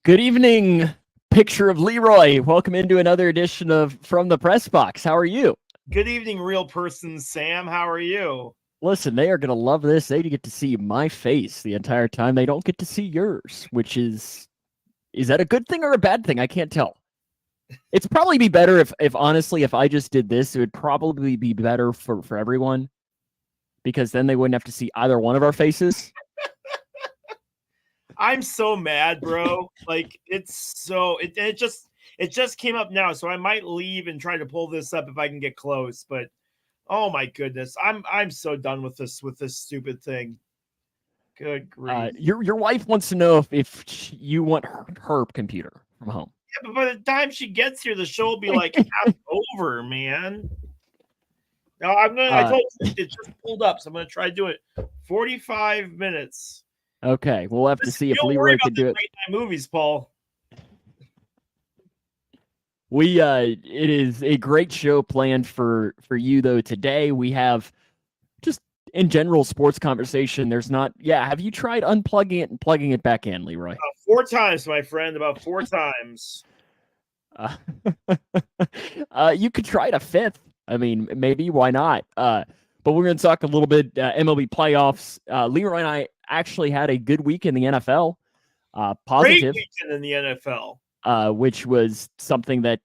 Good evening, picture of Leroy. Welcome into another edition of From the Pressbox. How are you? Good evening, real person Sam. How are you? Listen, they are going to love this. They get to see my face the entire time. They don't get to see yours, which is that a good thing or a bad thing? I can't tell. It's probably be better if honestly, if I just did this, it would probably be better for everyone because then they wouldn't have to see either one of our faces. I'm so mad, bro. Like it just came up now, so I might leave and try to pull this up if I can get close. But oh my goodness, I'm so done with this stupid thing. Good grief. Your wife wants to know if you want her computer from home. Yeah, but by the time she gets here, the show will be like half over, man. No, I told you it just pulled up, so I'm gonna try to do it. 45 minutes. Okay, we'll have to see if Don't worry Leroy about can do the it. late night movies, Paul. It is a great show planned for you though today. We have just in general sports conversation. There's not have you tried unplugging it and plugging it back in, Leroy? 4 times, my friend, about 4 times. You could try it a fifth. I mean, maybe why not? But we're going to talk a little bit MLB playoffs. Leroy and I actually had a good week in the NFL. Positive. Great weekend in the NFL. Which was something that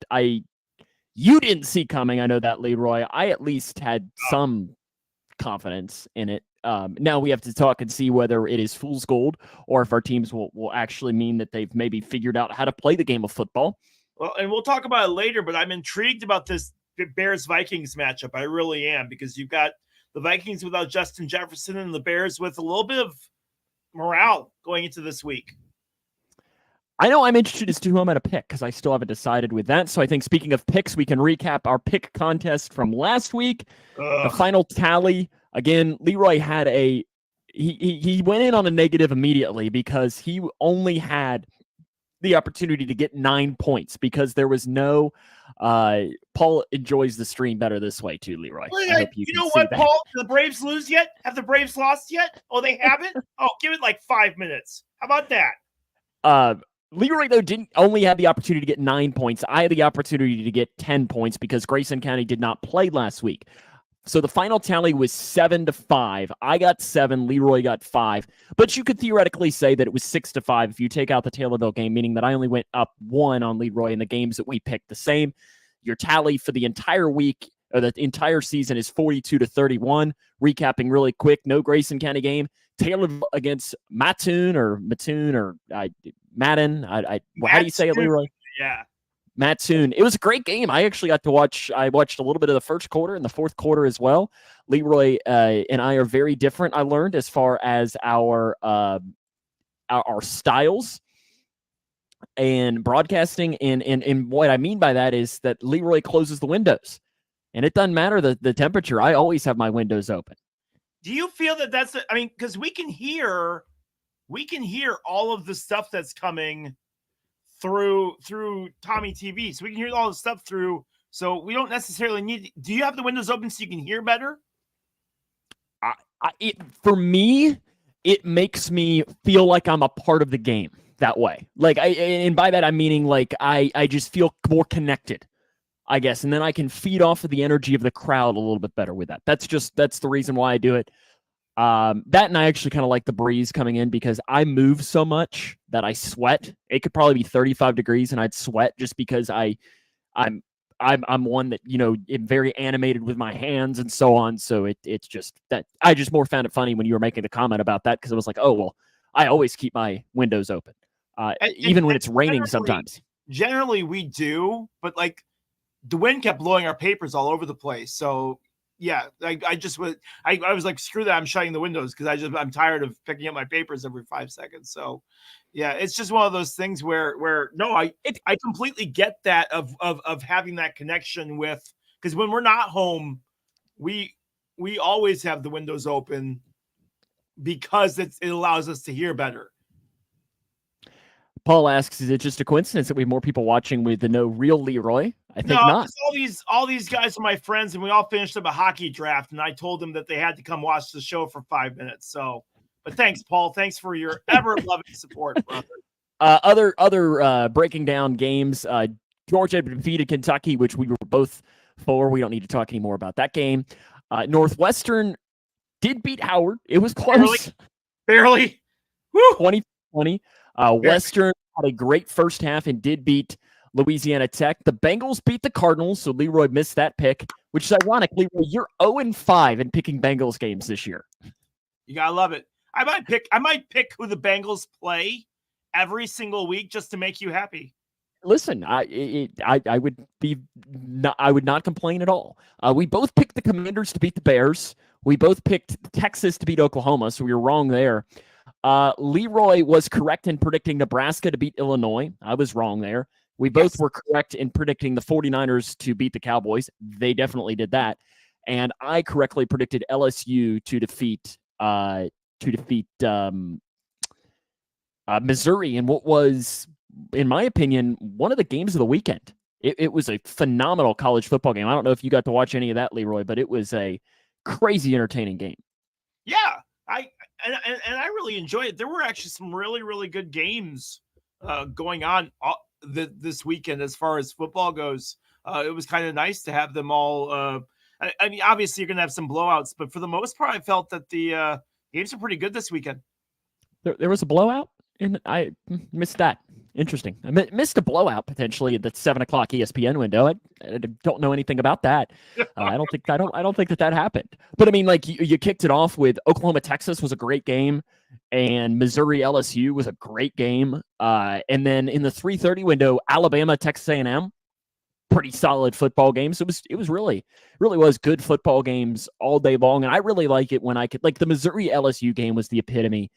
you didn't see coming. I know that, Leroy. I at least had some confidence in it. Now we have to talk and see whether it is fool's gold or if our teams will actually mean that they've maybe figured out how to play the game of football. Well, and we'll talk about it later, but I'm intrigued about this Bears-Vikings matchup. I really am, because you've got the Vikings without Justin Jefferson and the Bears with a little bit of morale going into this week. I know I'm interested as to who I'm going to pick because I still haven't decided with that. So I think, speaking of picks, we can recap our pick contest from last week. The final tally, again, Leroy had he went in on a negative immediately because he only had the opportunity to get 9 points because there was no Paul enjoys the stream better this way too, Leroy. Well, I hope you know what, that. Paul? Did the Braves lose yet? Have the Braves lost yet? Oh, they haven't? Oh, give it like 5 minutes. How about that? Leroy, though, didn't only have the opportunity to get 9 points. I had the opportunity to get 10 points because Grayson County did not play last week. So the final tally was 7-5. I got 7. Leroy got 5. But you could theoretically say that it was 6-5 if you take out the Taylorville game, meaning that I only went up 1 on Leroy in the games that we picked the same. Your tally for the entire week or the entire season is 42-31. Recapping really quick, no Grayson County game. Taylorville against Mattoon or Madden. How do you say it, Leroy? Yeah. Mattoon. It was a great game. I actually got to watch. I watched a little bit of the first quarter and the fourth quarter as well. Leroy and I are very different, I learned, as far as our styles and broadcasting. And what I mean by that is that Leroy closes the windows. And it doesn't matter the temperature. I always have my windows open. Do you feel that that's – I mean, because we can hear all of the stuff that's coming through Tommy TV. So we can hear all the stuff through. So we don't necessarily need – do you have the windows open so you can hear better? For me, it makes me feel like I'm a part of the game that way. Like and by that, I'm meaning like I just feel more connected, I guess. And then I can feed off of the energy of the crowd a little bit better with that. That's the reason why I do it. That, and I actually kind of like the breeze coming in because I move so much that I sweat. It could probably be 35 degrees and I'd sweat just because I'm one that, you know, am very animated with my hands and so on. So it's just that I just more found it funny when you were making the comment about that because it was like, oh, well, I always keep my windows open, even when it's raining sometimes. Generally we do, but like the wind kept blowing our papers all over the place. So yeah, I was like, screw that. I'm shutting the windows because I'm tired of picking up my papers every 5 seconds. So yeah, it's just one of those things where no, I completely get that of having that connection with, because when we're not home, we always have the windows open because it allows us to hear better. Paul asks, is it just a coincidence that we have more people watching with the no real Leroy? I think not. All these guys are my friends, and we all finished up a hockey draft, and I told them that they had to come watch the show for 5 minutes. So, but thanks, Paul. Thanks for your ever-loving support, brother. Other breaking down games. Georgia defeated Kentucky, which we were both for. We don't need to talk anymore about that game. Northwestern did beat Howard. It was close. Barely. 2020. Western had a great first half and did beat Louisiana Tech. The Bengals beat the Cardinals, so Leroy missed that pick, which is ironic. Leroy, you're 0-5 in picking Bengals games this year. You gotta love it. I might pick who the Bengals play every single week just to make you happy. Listen, I would not complain at all. We both picked the Commanders to beat the Bears. We both picked Texas to beat Oklahoma, so we were wrong there. Leroy was correct in predicting Nebraska to beat Illinois. I was wrong there. We both were correct in predicting the 49ers to beat the Cowboys. They definitely did that. And I correctly predicted LSU to defeat Missouri in what was, in my opinion, one of the games of the weekend. It was a phenomenal college football game. I don't know if you got to watch any of that, Leroy, but it was a crazy entertaining game. Yeah, I really enjoyed it. There were actually some really, really good games going on this weekend as far as football goes. It was kind of nice to have them all. I mean, obviously you're going to have some blowouts, but for the most part, I felt that the games are pretty good this weekend. There was a blowout, and I missed that. Interesting. I missed a blowout potentially at the 7 o'clock ESPN window. I don't know anything about that. I don't think that happened. But I mean, like you kicked it off with Oklahoma Texas was a great game, and Missouri LSU was a great game. And then in the 3:30 window, Alabama Texas A&M, pretty solid football game. So it was really was good football games all day long. And I really like it when I could, like, the Missouri LSU game was the epitome.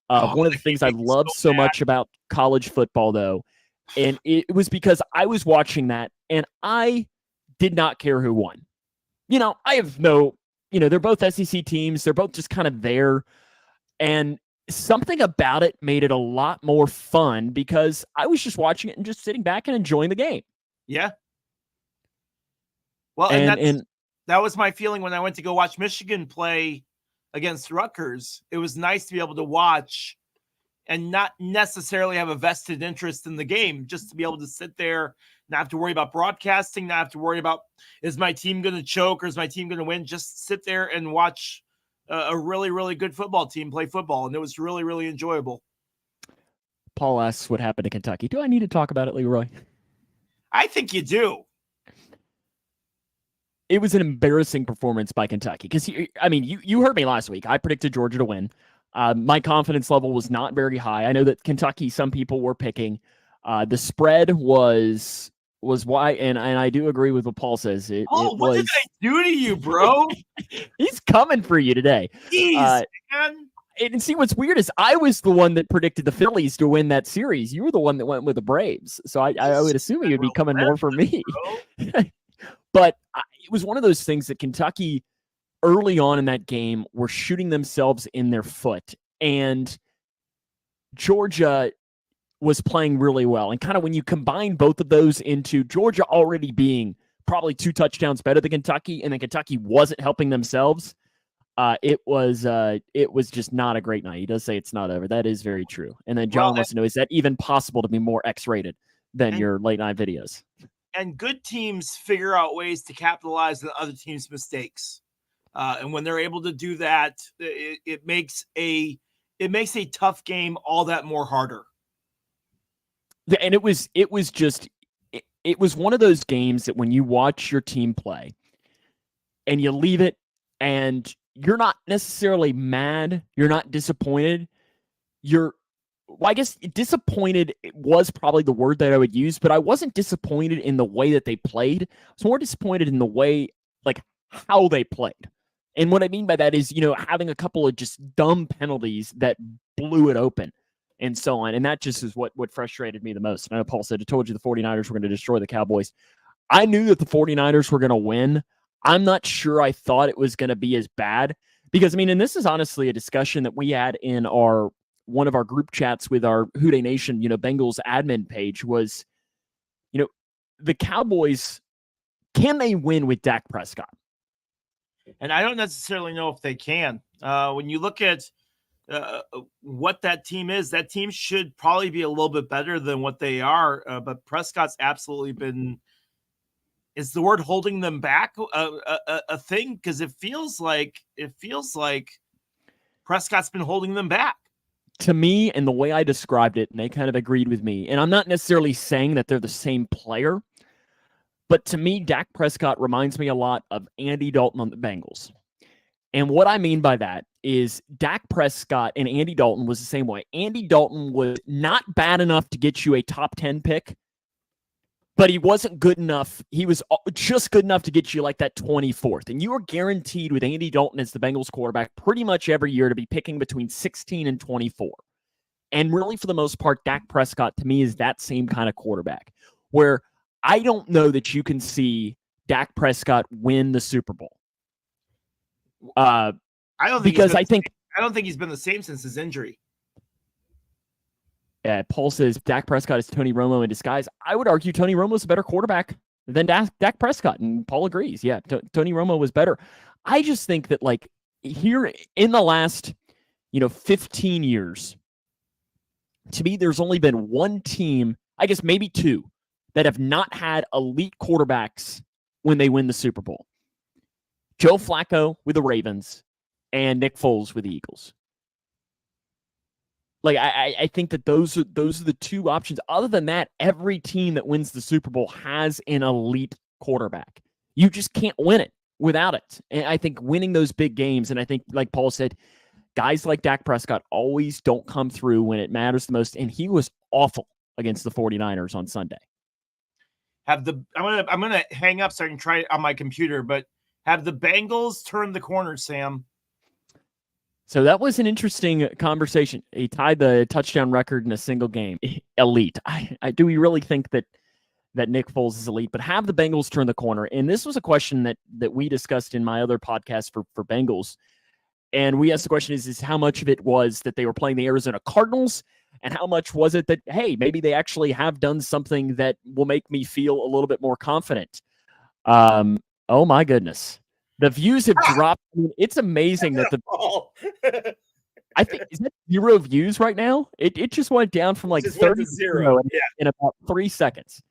One of the things I love so much about college football, though, and it was because I was watching that and I did not care who won. I have they're both SEC teams. They're both just kind of there. And something about it made it a lot more fun because I was just watching it and just sitting back and enjoying the game. Yeah. Well, and that was my feeling when I went to go watch Michigan play against Rutgers. It was nice to be able to watch and not necessarily have a vested interest in the game, just to be able to sit there, not have to worry about broadcasting, not have to worry about, is my team going to choke or is my team going to win? Just sit there and watch a really, really good football team play football. And it was really, really enjoyable. Paul asks what happened to Kentucky. Do I need to talk about it, Leroy? I think you do. It was an embarrassing performance by Kentucky because, you heard me last week. I predicted Georgia to win. My confidence level was not very high. I know that Kentucky, some people were picking. The spread was why, and I do agree with what Paul says. What did I do to you, bro? He's coming for you today. Jeez, man. And see, what's weird is I was the one that predicted the Phillies to win that series. You were the one that went with the Braves. So I would assume you would be coming more for me. But it was one of those things that Kentucky, early on in that game, were shooting themselves in their foot. And Georgia was playing really well. And kind of when you combine both of those into Georgia already being probably 2 touchdowns better than Kentucky, and then Kentucky wasn't helping themselves, it was just not a great night. He does say it's not over. That is very true. And then John wants to know, is that even possible to be more X-rated than your late night videos? And good teams figure out ways to capitalize on other teams' mistakes. And when they're able to do that, it makes a tough game all that more harder. And it was one of those games that when you watch your team play and you leave it and you're not necessarily mad, you're not disappointed, I guess disappointed was probably the word that I would use, but I wasn't disappointed in the way that they played. I was more disappointed in the way, like, how they played. And what I mean by that is, having a couple of just dumb penalties that blew it open and so on. And that just is what frustrated me the most. And I know Paul said, I told you the 49ers were going to destroy the Cowboys. I knew that the 49ers were going to win. I'm not sure I thought it was going to be as bad because, and this is honestly a discussion that we had in one of our group chats with our Houday Nation, Bengals admin page was, the Cowboys, can they win with Dak Prescott? And I don't necessarily know if they can. When you look at what that team is. That team should probably be a little bit better than what they are. But Prescott's absolutely been, is the word holding them back a thing? Because it feels like Prescott's been holding them back. To me, and the way I described it, and they kind of agreed with me, and I'm not necessarily saying that they're the same player, but to me, Dak Prescott reminds me a lot of Andy Dalton on the Bengals. And what I mean by that is Dak Prescott and Andy Dalton was the same way. Andy Dalton was not bad enough to get you a top 10 pick, but he wasn't good enough. He was just good enough to get you like that 24th. And you are guaranteed with Andy Dalton as the Bengals quarterback pretty much every year to be picking between 16 and 24. And really, for the most part, Dak Prescott to me is that same kind of quarterback where I don't know that you can see Dak Prescott win the Super Bowl. I don't think he's been the same since his injury. Paul says Dak Prescott is Tony Romo in disguise. I would argue Tony Romo is a better quarterback than Dak Prescott, and Paul agrees. Yeah, Tony Romo was better. I just think that like here in the last 15 years, to me, there's only been one team, I guess maybe two, that have not had elite quarterbacks when they win the Super Bowl. Joe Flacco with the Ravens and Nick Foles with the Eagles. Like I think that those are the two options. Other than that, every team that wins the Super Bowl has an elite quarterback. You just can't win it without it. And I think winning those big games, and I think like Paul said, guys like Dak Prescott always don't come through when it matters the most. And he was awful against the 49ers on Sunday. I'm gonna hang up so I can try it on my computer, but have the Bengals turned the corner, Sam? So that was an interesting conversation. He tied the touchdown record in a single game. Elite. Do we really think that Nick Foles is elite? But have the Bengals turned the corner? And this was a question that we discussed in my other podcast for Bengals. And we asked the question is how much of it was that they were playing the Arizona Cardinals, and how much was it that, hey, maybe they actually have done something that will make me feel a little bit more confident? Oh my goodness. The views have dropped. I mean, it's amazing that I think, is that 0 views right now? It just went down from like 30 to 0 in about 3 seconds.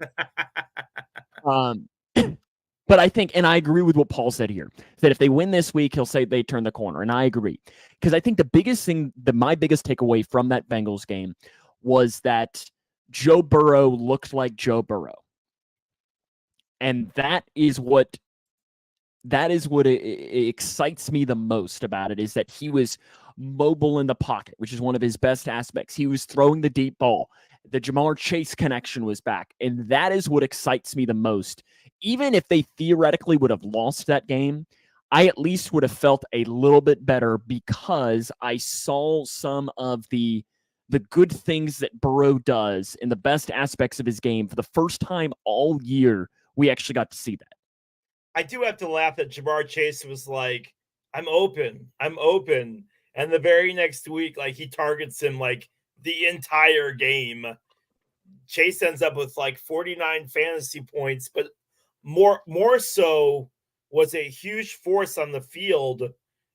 But I think, and I agree with what Paul said here, that if they win this week, he'll say they turn the corner. And I agree. Because I think the biggest thing, my biggest takeaway from that Bengals game was that Joe Burrow looked like Joe Burrow. And that is what excites me the most about it, is that he was mobile in the pocket, which is one of his best aspects. He was throwing the deep ball. The Jamar Chase connection was back. And that is what excites me the most. Even if they theoretically would have lost that game, I at least would have felt a little bit better because I saw some of the good things that Burrow does and the best aspects of his game for the first time all year. We actually got to see that. I do have to laugh that Jamar Chase was like, I'm open. And the very next week, like he targets him like the entire game. Chase ends up with like 49 fantasy points, but more so was a huge force on the field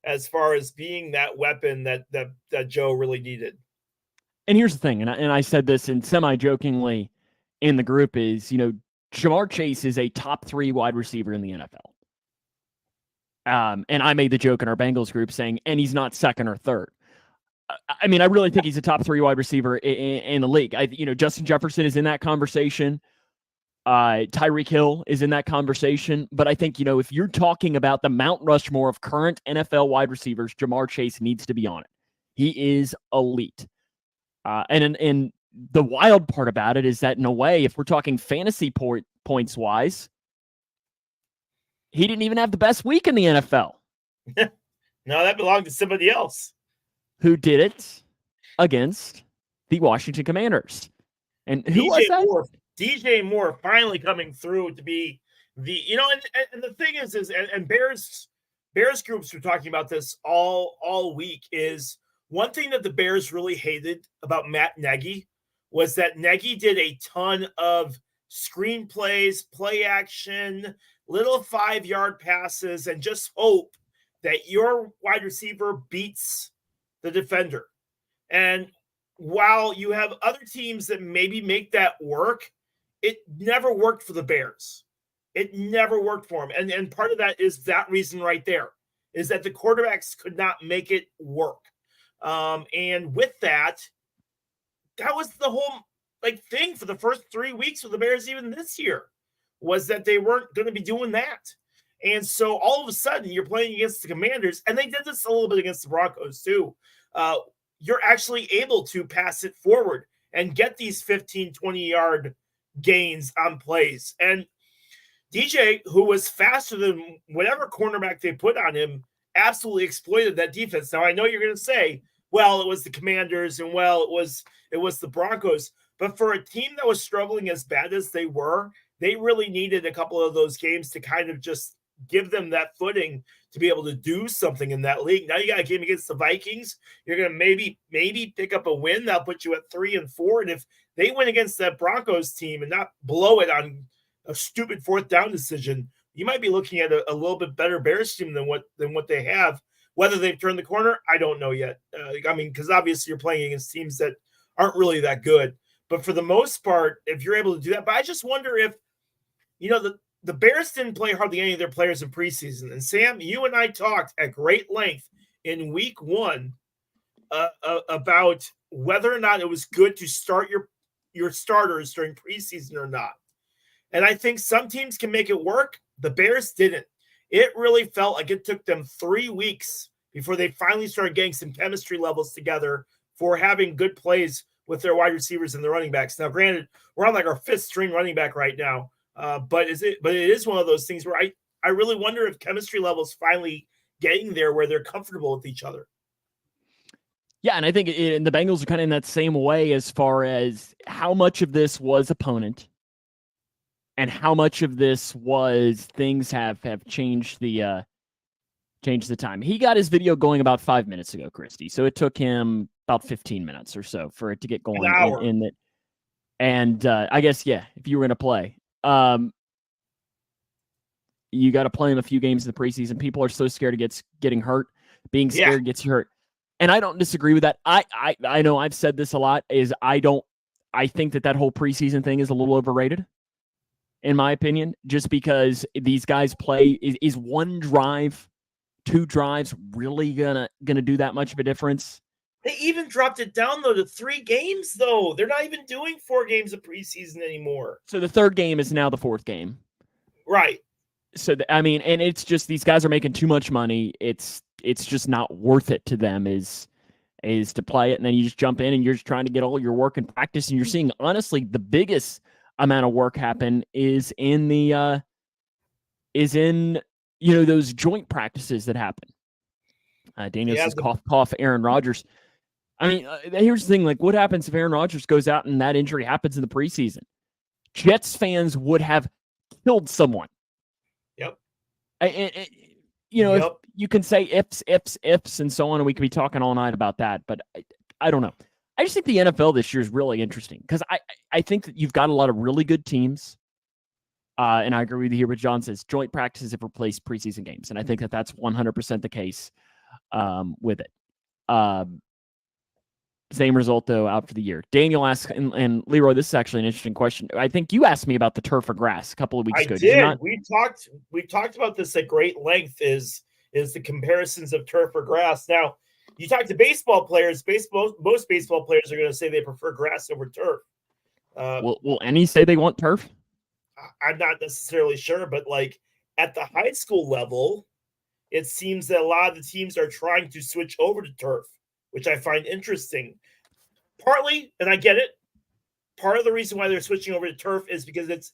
as far as being that weapon that Joe really needed. And here's the thing, and I said this in semi-jokingly in the group, is, Jamar Chase is a top 3 wide receiver in the NFL. And I made the joke in our Bengals group saying, and he's not second or third. I mean, I really think he's a top 3 wide receiver in the league. Justin Jefferson is in that conversation. Tyreek Hill is in that conversation. But I think, if you're talking about the Mount Rushmore of current NFL wide receivers, Jamar Chase needs to be on it. He is elite. And the wild part about it is that, in a way, if we're talking fantasy points wise, he didn't even have the best week in the NFL. No, that belonged to somebody else. Who did it against the Washington Commanders. And who was that? DJ Moore finally coming through to be the, and the thing is and Bears groups were talking about this all week, is one thing that the Bears really hated about Matt Nagy was that Nagy did a ton of screenplays, play action, little 5-yard passes, and just hope that your wide receiver beats the defender. And while you have other teams that maybe make that work, it never worked for the Bears. It never worked for them. And part of that is that reason right there, is that the quarterbacks could not make it work. And with that, that was the whole thing for the first 3 weeks of the Bears, even this year, was that they weren't going to be doing that. And so all of a sudden you're playing against the Commanders, and they did this a little bit against the Broncos too. You're actually able to pass it forward and get these 15, 20-yard gains on plays. And DJ, who was faster than whatever cornerback they put on him, absolutely exploited that defense. Now, I know you're going to say, well, it was the Commanders and, well, it was the Broncos. But for a team that was struggling as bad as they were, they really needed a couple of those games to kind of just give them that footing to be able to do something in that league. Now you got a game against the Vikings. You're going to maybe pick up a win. That'll put you at 3-4. And if they win against that Broncos team and not blow it on a stupid fourth down decision, you might be looking at a little bit better Bears team than what they have. Whether they've turned the corner, I don't know yet. Because obviously you're playing against teams that aren't really that good. But for the most part, if you're able to do that, but I just wonder if, the Bears didn't play hardly any of their players in preseason. And Sam, you and I talked at great length in week 1 about whether or not it was good to start your starters during preseason or not. And I think some teams can make it work. The Bears didn't. It really felt like it took them 3 weeks before they finally started getting some chemistry levels together for having good plays with their wide receivers and the running backs. Now, granted, we're on our 5th string running back right now. But it is one of those things where I really wonder if chemistry levels finally getting there where they're comfortable with each other. Yeah, and I think the Bengals are kind of in that same way as far as how much of this was opponent and how much of this was things have changed the time. He got his video going about 5 minutes ago, Christy. So it took him about 15 minutes or so for it to get going. An hour. And I guess, yeah, if you were going to play. You got to play him a few games in the preseason. People are so scared of getting hurt. Being scared gets you hurt. And I don't disagree with that. I know I've said this a lot, I think that whole preseason thing is a little overrated, in my opinion, just because these guys play. Is one drive, 2 drives really gonna do that much of a difference? They even dropped it down, though, to 3 games, though. They're not even doing 4 games of preseason anymore. So the 3rd game is now the 4th game. Right. So, and it's just these guys are making too much money. It's just not worth it to them is to play it. And then you just jump in and you're just trying to get all your work and practice. And you're seeing, honestly, the biggest amount of work happen is in those joint practices that happen. Daniel says, cough, Aaron Rodgers. I mean, here's the thing. What happens if Aaron Rodgers goes out and that injury happens in the preseason? Jets fans would have killed someone. Yep. If you can say ifs, and so on, and we could be talking all night about that, but I don't know. I just think the NFL this year is really interesting because I think that you've got a lot of really good teams. And I agree with you here what John says. Joint practices have replaced preseason games, and I think that that's 100% the case with it. Same result, though, out for the year. Daniel asks, and Leroy, this is actually an interesting question. I think you asked me about the turf or grass a couple of weeks ago. I did. We talked about this at great length, is the comparisons of turf or grass. Now, you talk to baseball players, most baseball players are going to say they prefer grass over turf. Will any say they want turf? I'm not necessarily sure, but at the high school level, it seems that a lot of the teams are trying to switch over to turf, which I find interesting. Partly, and I get it, part of the reason why they're switching over to turf is because it's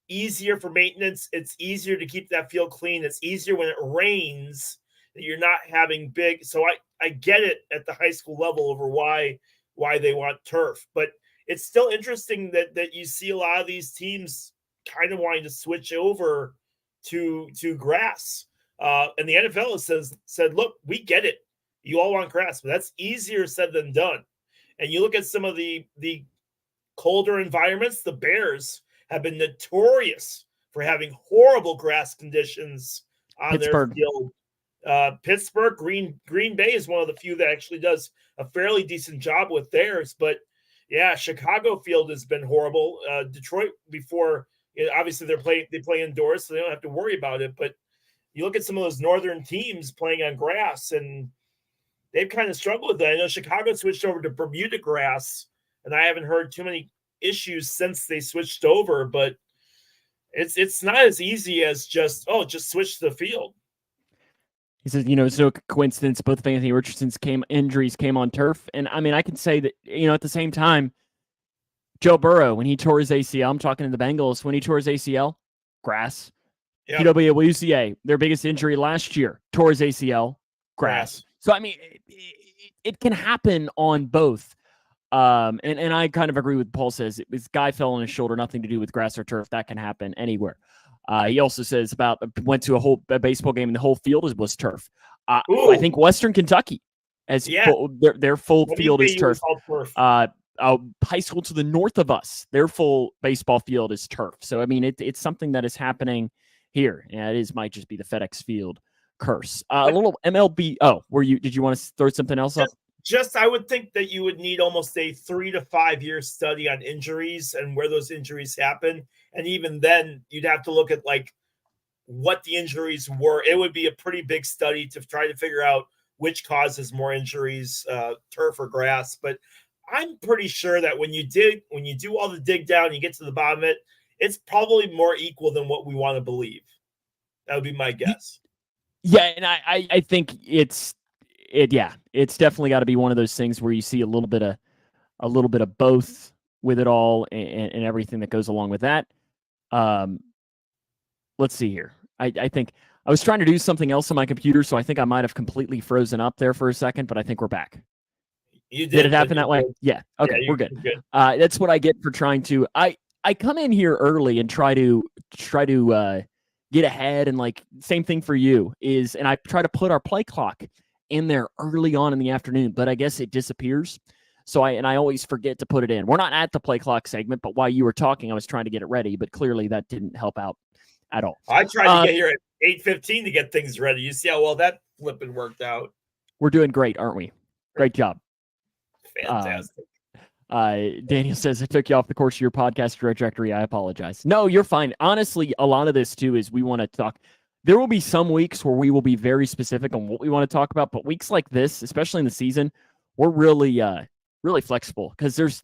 easier for maintenance. It's easier to keep that field clean. It's easier when it rains that you're not having big. So I get it at the high school level over why they want turf. But it's still interesting that you see a lot of these teams kind of wanting to switch over to grass. And the NFL said, look, we get it. You all want grass, but that's easier said than done. And you look at some of the colder environments, the Bears have been notorious for having horrible grass conditions on Pittsburgh. their field. Pittsburgh, Green Bay is one of the few that actually does a fairly decent job with theirs. But yeah, Chicago field has been horrible. Detroit before, obviously they play indoors, so they don't have to worry about it. But you look at some of those northern teams playing on grass, and they've kind of struggled with that. I know Chicago switched over to Bermuda grass, and I haven't heard too many issues since they switched over. But it's not as easy as just switch the field. He says, it's no coincidence both of Anthony Richardson's injuries came on turf. And I mean, I can say that, at the same time, Joe Burrow, when he tore his ACL, I'm talking to the Bengals, when he tore his ACL, grass. Yep. PWCA, their biggest injury last year, tore his ACL, grass. So, I mean, it can happen on both. And I kind of agree with Paul says. This guy fell on his shoulder, nothing to do with grass or turf. That can happen anywhere. He also says went to a baseball game and the whole field was turf. I think Western Kentucky their full field is turf. High school to the north of us, their full baseball field is turf. So I mean, it's something that is happening here. Yeah, might just be the FedEx Field curse. A little MLB. Oh, did you want to throw something else up? I would think that you would need almost a 3 to 5 year study on injuries and where those injuries happen. And even then you'd have to look at like what the injuries were. It would be a pretty big study to try to figure out which causes more injuries, turf or grass. But I'm pretty sure that when you do all the dig down, you get to the bottom of it, it's probably more equal than what we want to believe. That would be my guess. Yeah. And I think it's definitely got to be one of those things where you see a little bit of both with it all and everything that goes along with that. Let's see here. I think I was trying to do something else on my computer, so I think I might have completely frozen up there for a second, but I think we're back. You did it happen that way? Yeah. Okay, we're good. That's what I get for trying to. I come in here early and try to get ahead, and like same thing for you and I try to put our play clock in there early on in the afternoon, but I guess it disappears. So I always forget to put it in. We're not at the play clock segment, but while you were talking, I was trying to get it ready, but clearly that didn't help out at all. I tried to get here at 8:15 to get things ready. You see how well that flipping worked out. We're doing great, aren't we? Great job. Fantastic. Daniel says, I took you off the course of your podcast trajectory. I apologize. No, you're fine. Honestly, a lot of this too is we want to talk. There will be some weeks where we will be very specific on what we want to talk about, but weeks like this, especially in the season, we're really flexible because there's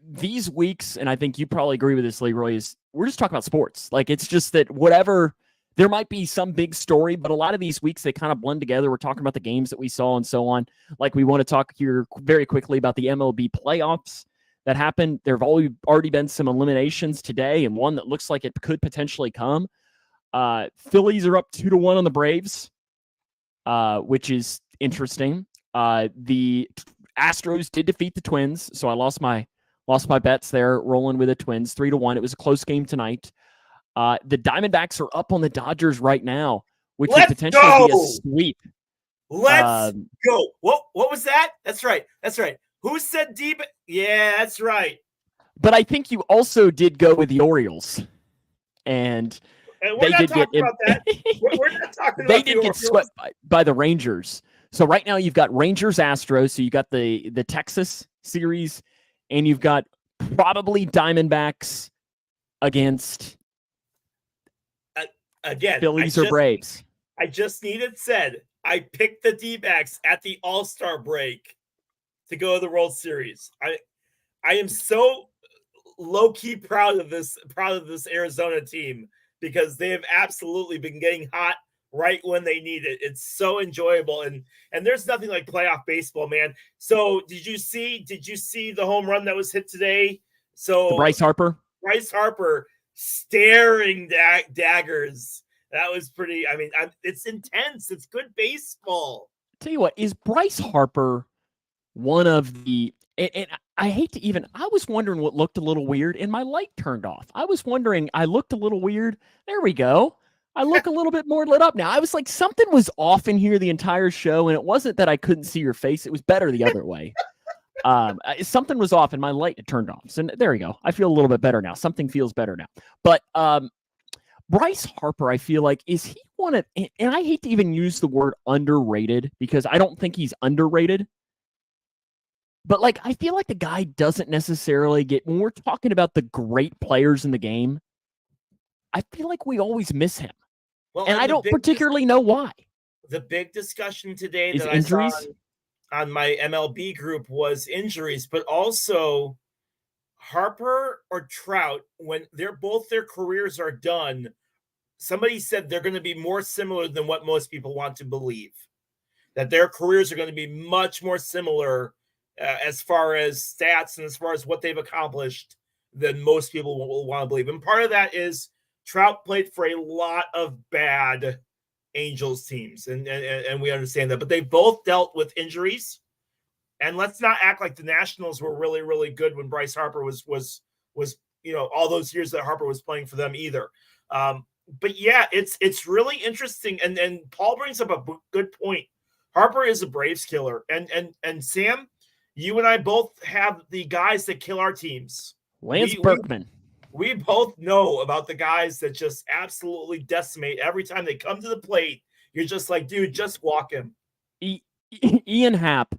these weeks, and I think you probably agree with this, Leroy, is we're just talking about sports. Like, it's just that whatever, there might be some big story, but a lot of these weeks, they kind of blend together. We're talking about the games that we saw and so on. Like, we want to talk here very quickly about the MLB playoffs that happened. There have already been some eliminations today, and one that looks like it could potentially come. Phillies are up 2-1 on the Braves, which is interesting. The Astros did defeat the Twins, so I lost my bets there, rolling with the Twins 3-1. It was a close game tonight. The Diamondbacks are up on the Dodgers right now, which would potentially be a sweep. Let's go. What was that? That's right. Who said deep? Yeah, that's right. But I think you also did go with the Orioles, and we're not talking about that. We're not talking about they did get swept by the Rangers. So right now you've got Rangers Astros. So you got the Texas series, and you've got probably Diamondbacks against again Phillies or Braves. I just needed said I picked the D-backs at the All-Star break to go to the World Series. I am so low-key proud of this Arizona team because they have absolutely been getting hot right when they need it. It's so enjoyable, and there's nothing like playoff baseball, man. So did you see the home run that was hit today? So Bryce Harper staring daggers. That was pretty. I mean, it's intense. It's good baseball. Tell you what, is Bryce Harper one of the? And I hate to even. I was wondering what looked a little weird, and my light turned off. I was wondering. I looked a little weird. There we go. I look a little bit more lit up now. I was like, something was off in here the entire show, and it wasn't that I couldn't see your face. It was better the other way. Something was off, and my light turned off. So there we go. I feel a little bit better now. Something feels better now. But Bryce Harper, I feel like, is he one of, and I hate to even use the word underrated because I don't think he's underrated. But like, I feel like the guy doesn't necessarily get, when we're talking about the great players in the game, I feel like we always miss him. Well, And I don't particularly know why. The big discussion today Is that injuries? I saw on my MLB group was injuries, but also Harper or Trout, when both their careers are done, somebody said they're going to be more similar than what most people want to believe. That their careers are going to be much more similar as far as stats and as far as what they've accomplished than most people will want to believe. And part of that is Trout played for a lot of bad Angels teams, and we understand that. But they both dealt with injuries. And let's not act like the Nationals were really, really good when Bryce Harper was all those years that Harper was playing for them either. But yeah, it's really interesting. And Paul brings up a good point. Harper is a Braves killer, and Sam, you and I both have the guys that kill our teams. Lance Berkman. We both know about the guys that just absolutely decimate every time they come to the plate. You're just like, dude, just walk him. Ian Happ,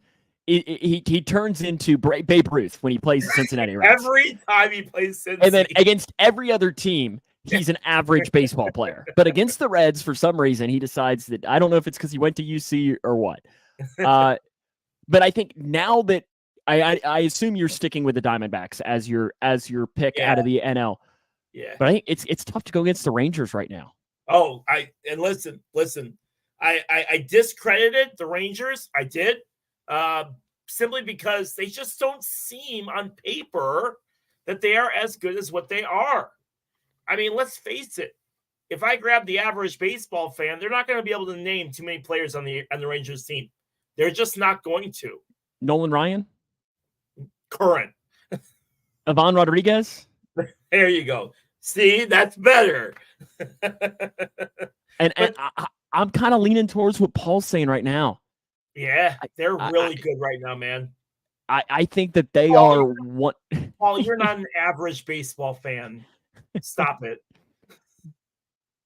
he turns into Babe Ruth when he plays the Cincinnati Reds. Every time he plays Cincinnati. And then against every other team, he's an average baseball player. But against the Reds, for some reason, he decides that, I don't know if it's because he went to UC or what. But I think now that I assume you're sticking with the Diamondbacks as your pick out of the NL. Yeah. But I think it's tough to go against the Rangers right now. Oh, listen. I discredited the Rangers. I did. Simply because they just don't seem on paper that they are as good as what they are. I mean, let's face it. If I grab the average baseball fan, they're not going to be able to name too many players on the Rangers team. They're just not going to. Nolan Ryan? Current. Ivan Rodriguez? There you go. See, that's better. and I'm kind of leaning towards what Paul's saying right now. Yeah, they're really good right now, man. I think that they are one. Paul, you're not an average baseball fan. Stop it.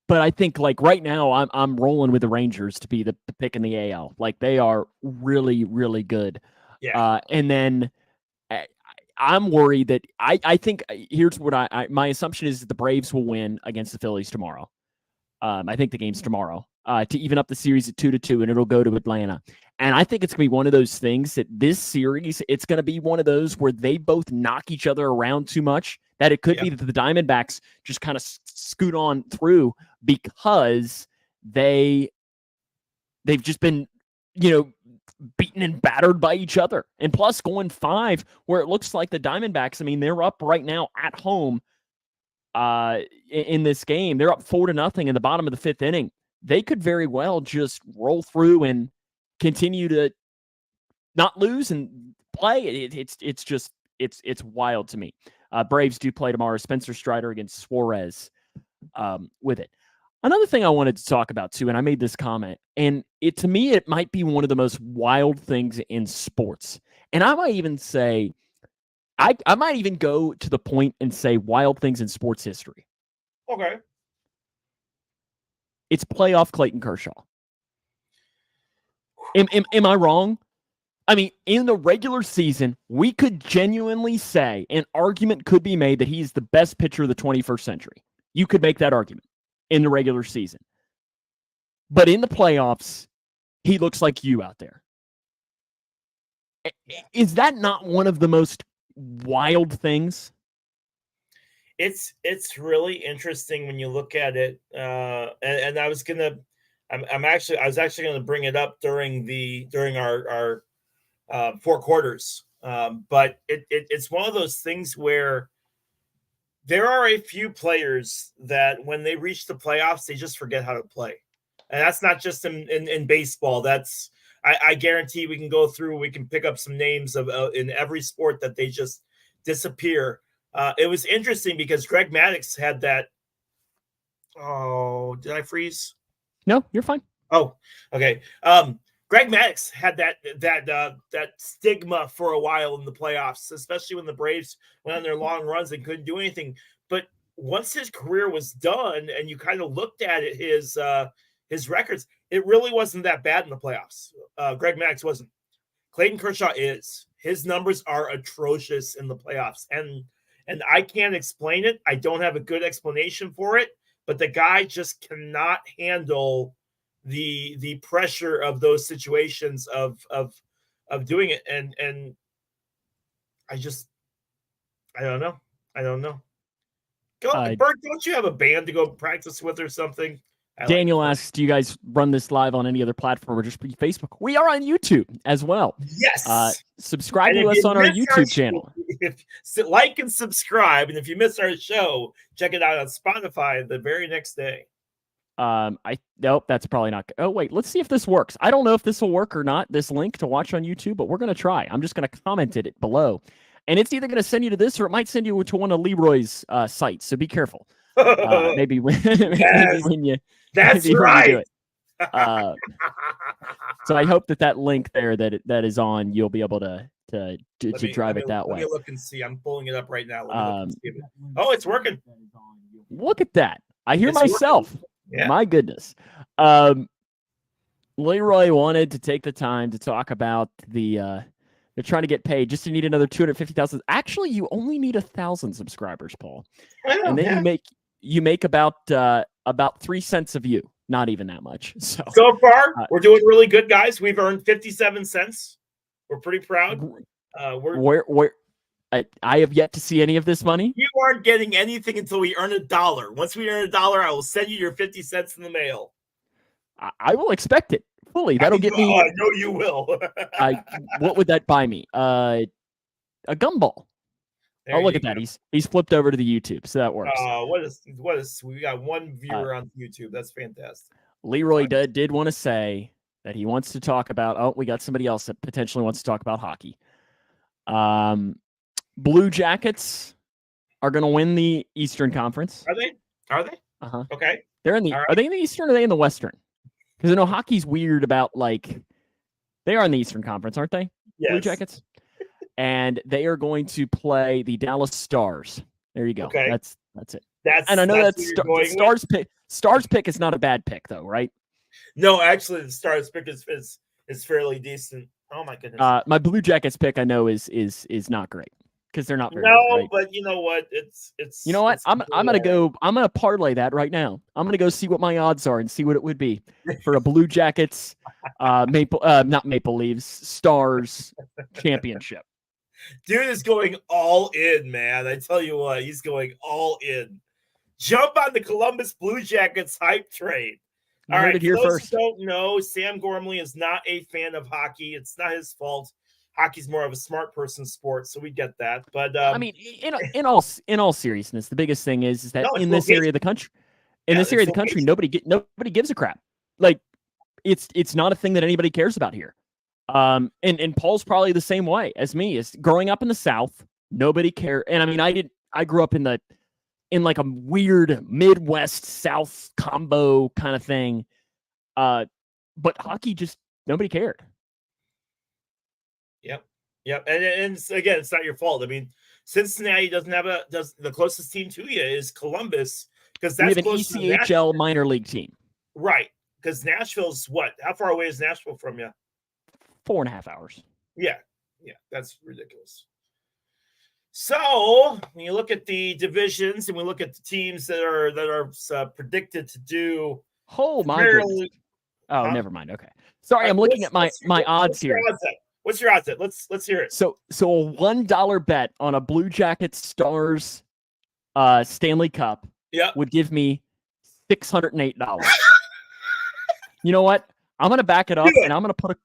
But I think like right now, I'm rolling with the Rangers to be the pick in the AL. Like they are really, really good. Yeah. And then I'm worried that I think here's what my assumption is that the Braves will win against the Phillies tomorrow. I think the game's tomorrow to even up the series at 2-2, and it'll go to Atlanta. And I think it's going to be one of those things that this series, it's going to be one of those where they both knock each other around too much that it could be that the Diamondbacks just kind of scoot on through because they've just been, beaten and battered by each other. And plus going 5 where it looks like the Diamondbacks, I mean, they're up right now at home in this game. They're up 4-0 in the bottom of the 5th inning. They could very well just roll through and continue to not lose and play. It's wild to me. Braves do play tomorrow. Spencer Strider against Suarez with it. Another thing I wanted to talk about too, and I made this comment, and to me, it might be one of the most wild things in sports. And I might even say, I might even go to the point and say wild things in sports history. Okay. It's playoff Clayton Kershaw. Am I wrong? I mean, in the regular season, we could genuinely say an argument could be made that he's the best pitcher of the 21st century. You could make that argument in the regular season. But in the playoffs, he looks like you out there. Is that not one of the most wild things? It's really interesting when you look at it. And I was actually going to bring it up during our 4 quarters. But it's one of those things where there are a few players that when they reach the playoffs, they just forget how to play. And that's not just in baseball. That's, I guarantee we can go through, we can pick up some names of in every sport that they just disappear. It was interesting because Greg Maddux had that. Oh, did I freeze? No, you're fine. Oh, okay. Greg Maddux had that stigma for a while in the playoffs, especially when the Braves went on their long runs and couldn't do anything. But once his career was done and you kind of looked at it, his records, it really wasn't that bad in the playoffs. Greg Maddux wasn't. Clayton Kershaw is. His numbers are atrocious in the playoffs, and I can't explain it. I don't have a good explanation for it, but the guy just cannot handle the pressure of those situations of doing it, and I don't know. Bert, don't you have a band to go practice with or something? Daniel asks, do you guys run this live on any other platform or just Facebook? We are on YouTube as well. Yes. Subscribe to us on our YouTube channel. Like and subscribe. And if you miss our show, check it out on Spotify the very next day. Nope, that's probably not. Oh, wait, let's see if this works. I don't know if this will work or not, this link to watch on YouTube, but we're going to try. I'm just going to comment it below. And it's either going to send you to this or it might send you to one of Leroy's sites. So be careful. Maybe when you. That's right. You do it. So I hope that link there that is on, you'll be able to drive it that way. Let me look and see. I'm pulling it up right now. Oh, it's working. Look at that. I hear myself. Yeah. My goodness. Leroy wanted to take the time to talk about they're trying to get paid just to need another 250,000. Actually, you only need 1,000 subscribers, Paul. And then you make about 3 cents a view. Not even that much. So far, we're doing really good, guys. We've earned 57 cents. We're pretty proud. I have yet to see any of this money. You aren't getting anything until we earn $1. Once we earn $1, I will send you your 50 cents in the mail. I will expect it fully. That'll get me. I know you will. What would that buy me? A gumball. Oh, look at that. He's flipped over to the YouTube, so that works. What is we got one viewer on YouTube. That's fantastic. Leroy did want to say that he wants to talk about, we got somebody else that potentially wants to talk about hockey. Blue Jackets are going to win the Eastern Conference. Are they? Uh-huh. Okay. They're in the Are they in the Eastern or are they in the Western? Because I know hockey's weird about they are in the Eastern Conference, aren't they? Yes. Blue Jackets. And they are going to play the Dallas Stars. There you go. Okay. That's it. And I know that's Stars pick. Stars pick is not a bad pick though, right? No, actually, the Stars pick is fairly decent. Oh my goodness. My Blue Jackets pick I know is not great because they're not very good, right? But you know what? It's you know what? I'm gonna parlay that right now. I'm gonna go see what my odds are and see what it would be for a Blue Jackets not Maple Leafs Stars championship. Dude is going all in, man. I tell you what, he's going all in. Jump on the Columbus Blue Jackets hype train. All right, for those who don't know, Sam Gormley is not a fan of hockey. It's not his fault. Hockey's more of a smart person sport, so we get that. But I mean, in all seriousness, the biggest thing is that in this area of the country, nobody gives a crap. Like it's not a thing that anybody cares about here. And Paul's probably the same way as me. Is growing up in the South, nobody cared. And I mean, I grew up in like a weird Midwest South combo kind of thing. But hockey just nobody cared. Yep. And again, it's not your fault. I mean, Cincinnati does the closest team to you is Columbus because that's we have an ECHL minor league team. Right. Because Nashville's what? How far away is Nashville from you? 4.5 hours. Yeah, that's ridiculous. So when you look at the divisions and we look at the teams that are predicted to do, goodness. Never mind. Okay, sorry, I'm looking at my odds here. What's your odds at? Let's hear it. So a $1 bet on a Blue Jackets Stars Stanley Cup would give me $608. You know what? I'm gonna back it up and I'm gonna put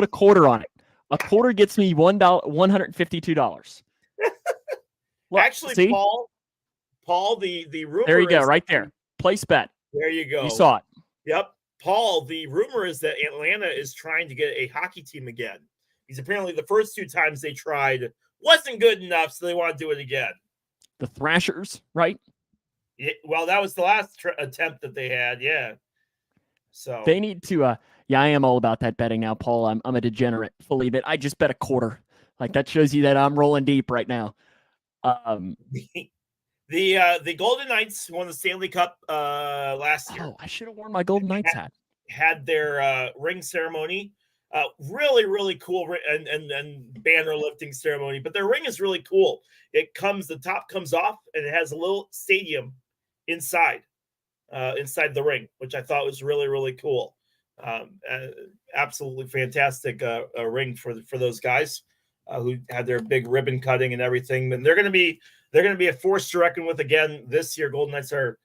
a quarter on it. A quarter gets me $152. Actually, see? Paul, the rumor. There you go, right there. Place bet. There you go. You saw it. Yep. Paul, the rumor is that Atlanta is trying to get a hockey team again. Because apparently the first 2 times they tried wasn't good enough, so they want to do it again. The Thrashers, right? Well, that was the last attempt that they had. Yeah. So they need to. I am all about that betting now, Paul. I'm a degenerate fully, but I just bet a quarter. Like that shows you that I'm rolling deep right now. the The Golden Knights won the Stanley Cup last year. Oh, I should have worn my Golden Knights hat. Had their ring ceremony. Really, really cool and banner lifting ceremony. But their ring is really cool. The top comes off, and it has a little stadium inside the ring, which I thought was really, really cool. Absolutely fantastic ring for those guys who had their big ribbon cutting and everything. And they're going to be a force to reckon with again this year. Golden Knights are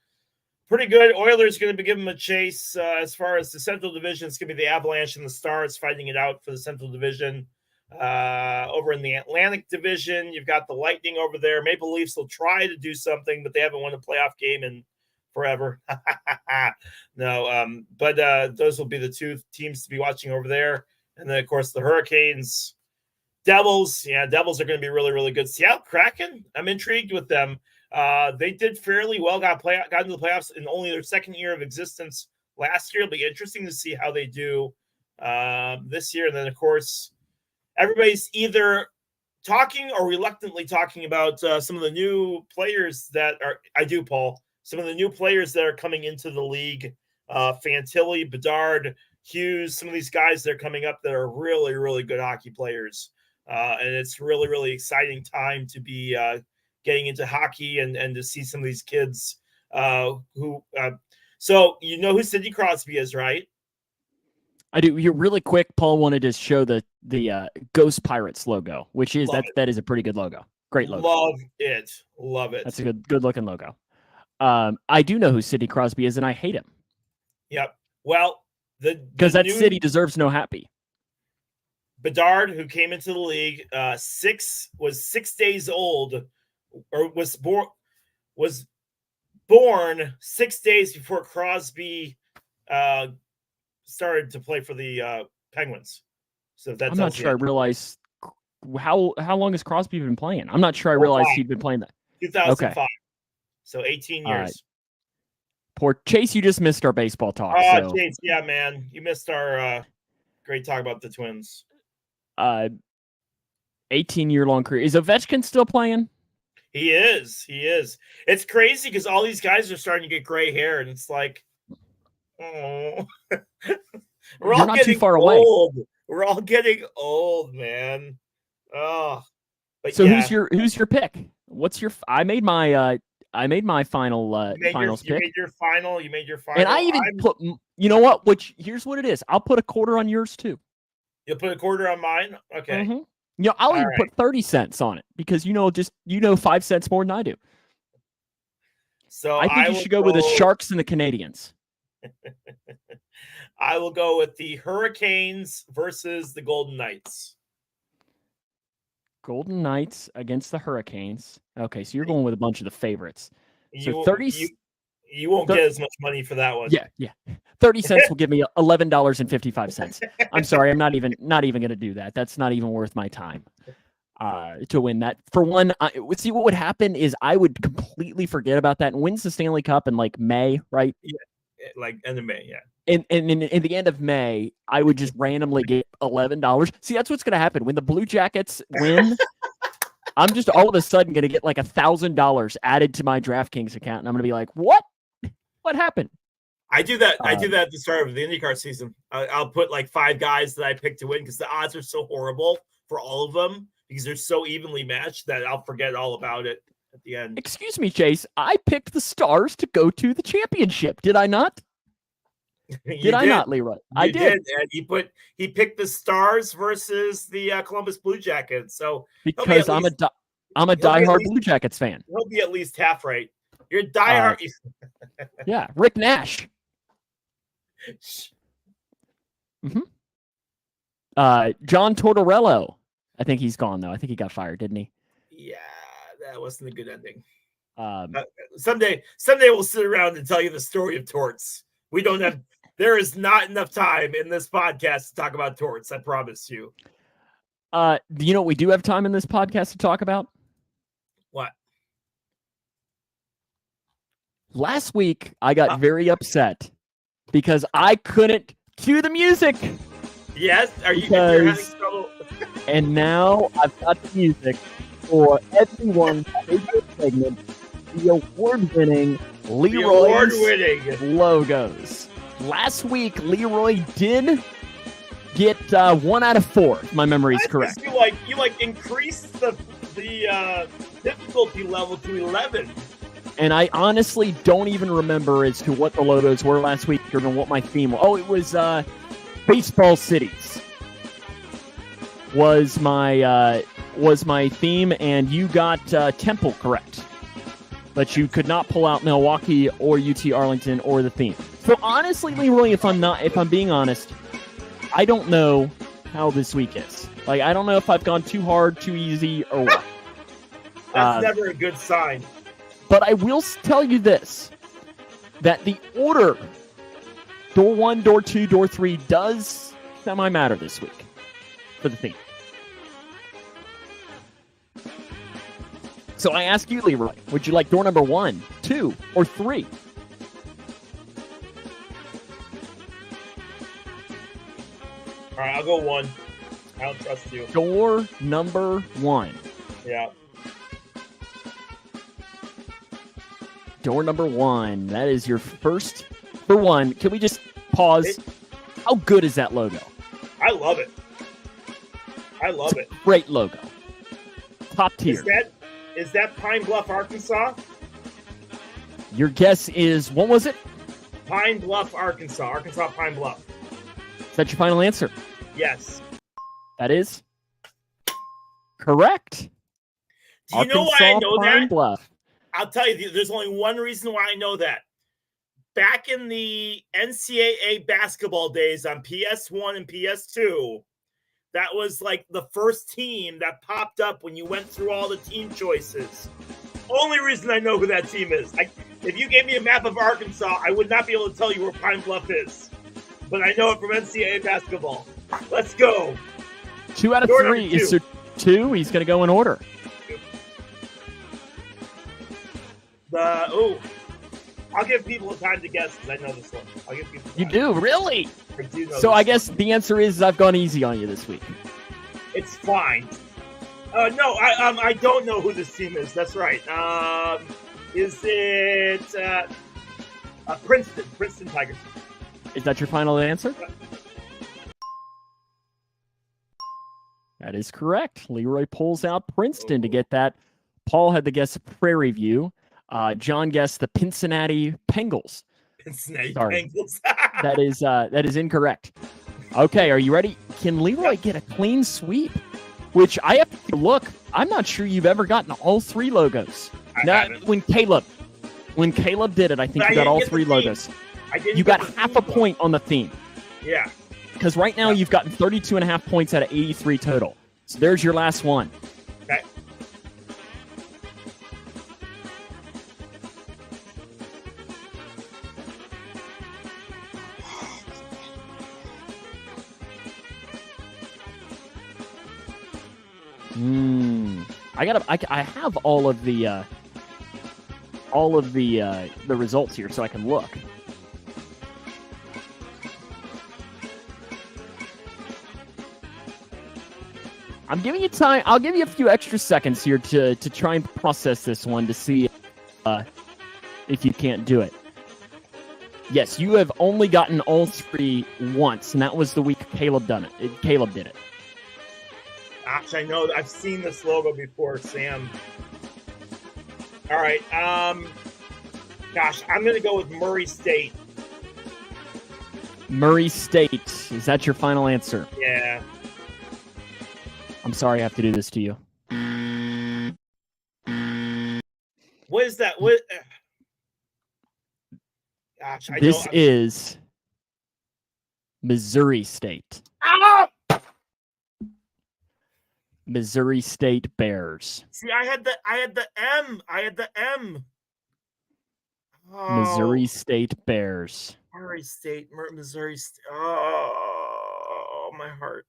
pretty good. Oilers going to be giving them a chase. As far as the Central Division, it's going to be the Avalanche and the Stars fighting it out for the Central Division. Over in the Atlantic Division, you've got the Lightning over there. Maple Leafs will try to do something, but they haven't won a playoff game in forever. No, but those will be the two teams to be watching over there. And then, of course, the Hurricanes, Devils. Yeah, Devils are going to be really, really good. Seattle Kraken, I'm intrigued with them. They did fairly well, got into the playoffs in only their second year of existence last year. It'll be interesting to see how they do this year. And then, of course, everybody's either talking or reluctantly talking about some of the new players Paul. Some of the new players that are coming into the league, Fantilli, Bedard, Hughes, some of these guys that are coming up that are really, really good hockey players. And it's really, really exciting time to be getting into hockey and to see some of these kids so you know who Sidney Crosby is, right? I do. You're really quick. Paul wanted to show the Ghost Pirates logo, which is that is a pretty good logo. Great logo. Love it. That's a good looking logo. I do know who Sidney Crosby is, and I hate him. Yep. Well, because that city deserves no happy. Bedard, who came into the league, 6 days old, or was born 6 days before Crosby started to play for the Penguins. So that's. I'm not sure I realized how long has Crosby been playing. I'm not sure I realized he'd been playing that. 2005. Okay. So 18 years. Right. Poor Chase, you just missed our baseball talk. Oh, Chase, yeah, man, you missed our great talk about the Twins. 18-year-long career. Is Ovechkin still playing? He is. It's crazy because all these guys are starting to get gray hair, and it's like, oh, we're all not getting too far old. We're all getting old, man. Oh, but so yeah. who's your pick? What's your? I made my final finals pick. You made your final. And I even put. You know what? Here's what it is. I'll put a quarter on yours too. You'll put a quarter on mine? Okay. Mm-hmm. I'll even put 30 cents on it because 5 cents more than I do. So I think you should go with the Sharks and the Canadians. I will go with the Hurricanes versus the Golden Knights. Golden Knights against the Hurricanes. Okay, so you're going with a bunch of the favorites. So you won't get as much money for that one. Yeah. 30 cents will give me $11.55. I'm sorry, I'm not even going to do that. That's not even worth my time to win that. For one, see what would happen is I would completely forget about that and wins the Stanley Cup in like May, right? Yeah, like end of May, yeah. And in the end of May, I would just randomly get $11. See, that's what's going to happen when the Blue Jackets win. I'm just all of a sudden going to get like $1,000 added to my DraftKings account, and I'm going to be like, "What? What happened?" I do that. I do that at the start of the IndyCar season. I'll put like 5 guys that I pick to win because the odds are so horrible for all of them because they're so evenly matched that I'll forget all about it at the end. Excuse me, Chase. I picked the Stars to go to the championship. Did I not? Did I not, Leroy? I did. And he picked the Stars versus the Columbus Blue Jackets. So because I'm a diehard Blue Jackets fan. He'll be at least half right. You're a diehard. Yeah, Rick Nash. Mm-hmm. John Tortorello. I think he's gone though. I think he got fired, didn't he? Yeah, that wasn't a good ending. Someday we'll sit around and tell you the story of torts. We don't have. There is not enough time in this podcast to talk about torts. I promise you. You know what we do have time in this podcast to talk about? What? Last week, I got very upset because I couldn't cue the music. Yes? You're having trouble? And now I've got the music for everyone's favorite segment, the award-winning Leroy's logos. Last week, Leroy did get 1 out of 4, if my memory is correct. You increased the difficulty level to 11. And I honestly don't even remember as to what the logos were last week or what my theme was. Oh, it was Baseball Cities was my theme, and you got Temple correct. But you could not pull out Milwaukee or UT Arlington or the theme. So honestly, Leroy, if I'm being honest, I don't know how this week is. Like, I don't know if I've gone too hard, too easy, or what. That's never a good sign. But I will tell you this, that the order, door 1, door 2, door 3, does semi-matter this week for the theme. So I ask you, Leroy, would you like door number 1, 2, or 3? All right, I'll go 1. I don't trust you. Door number 1. Yeah. Door number 1. That is your first. For one, can we just pause? How good is that logo? I love it. Great logo. Top tier. Is that Pine Bluff, Arkansas? Your guess is, what was it? Pine Bluff, Arkansas. Arkansas Pine Bluff. Is that your final answer? Yes. That is correct. Do you know why I know Pine that? Bluff. I'll tell you, there's only one reason why I know that. Back in the NCAA basketball days on PS1 and PS2, that was like the first team that popped up when you went through all the team choices. Only reason I know who that team is. If you gave me a map of Arkansas, I would not be able to tell you where Pine Bluff is. But I know it from NCAA basketball. Let's go. 2 out of 3 is 2. He's going to go in order. I'll give people time to guess because I know this one. I'll give people time. You do? Really? I do know so I guess one. the answer is I've gone easy on you this week. It's fine. No, I don't know who this team is. That's right. Is it Princeton? Princeton Tigers. Is that your final answer? That is correct. Leroy pulls out Princeton to get that. Paul had the guess Prairie View. John guessed the Cincinnati Bengals. Cincinnati Sorry. Bengals. that is incorrect. Okay, are you ready? Can Leroy get a clean sweep? Which I have to look. I'm not sure you've ever gotten all 3 logos. When Caleb did it, I think you got all 3 logos. You got half a point on the theme. Yeah. Because right now you've gotten 32.5 points out of 83 total. So there's your last one. Okay. I have all of the results here so I can look. I'm giving you time. I'll give you a few extra seconds here to try and process this one to see if you can't do it. Yes, you have only gotten all 3 once, and that was the week Caleb did it. Gosh, I know. I've seen this logo before, Sam. All right. Gosh, I'm going to go with Murray State. Murray State. Is that your final answer? Yeah. I'm sorry I have to do this to you. What is that? What? Gosh, this is Missouri State. Ah! Missouri State Bears. See, I had the M. Oh. Missouri State Bears. Missouri State. Oh, my heart.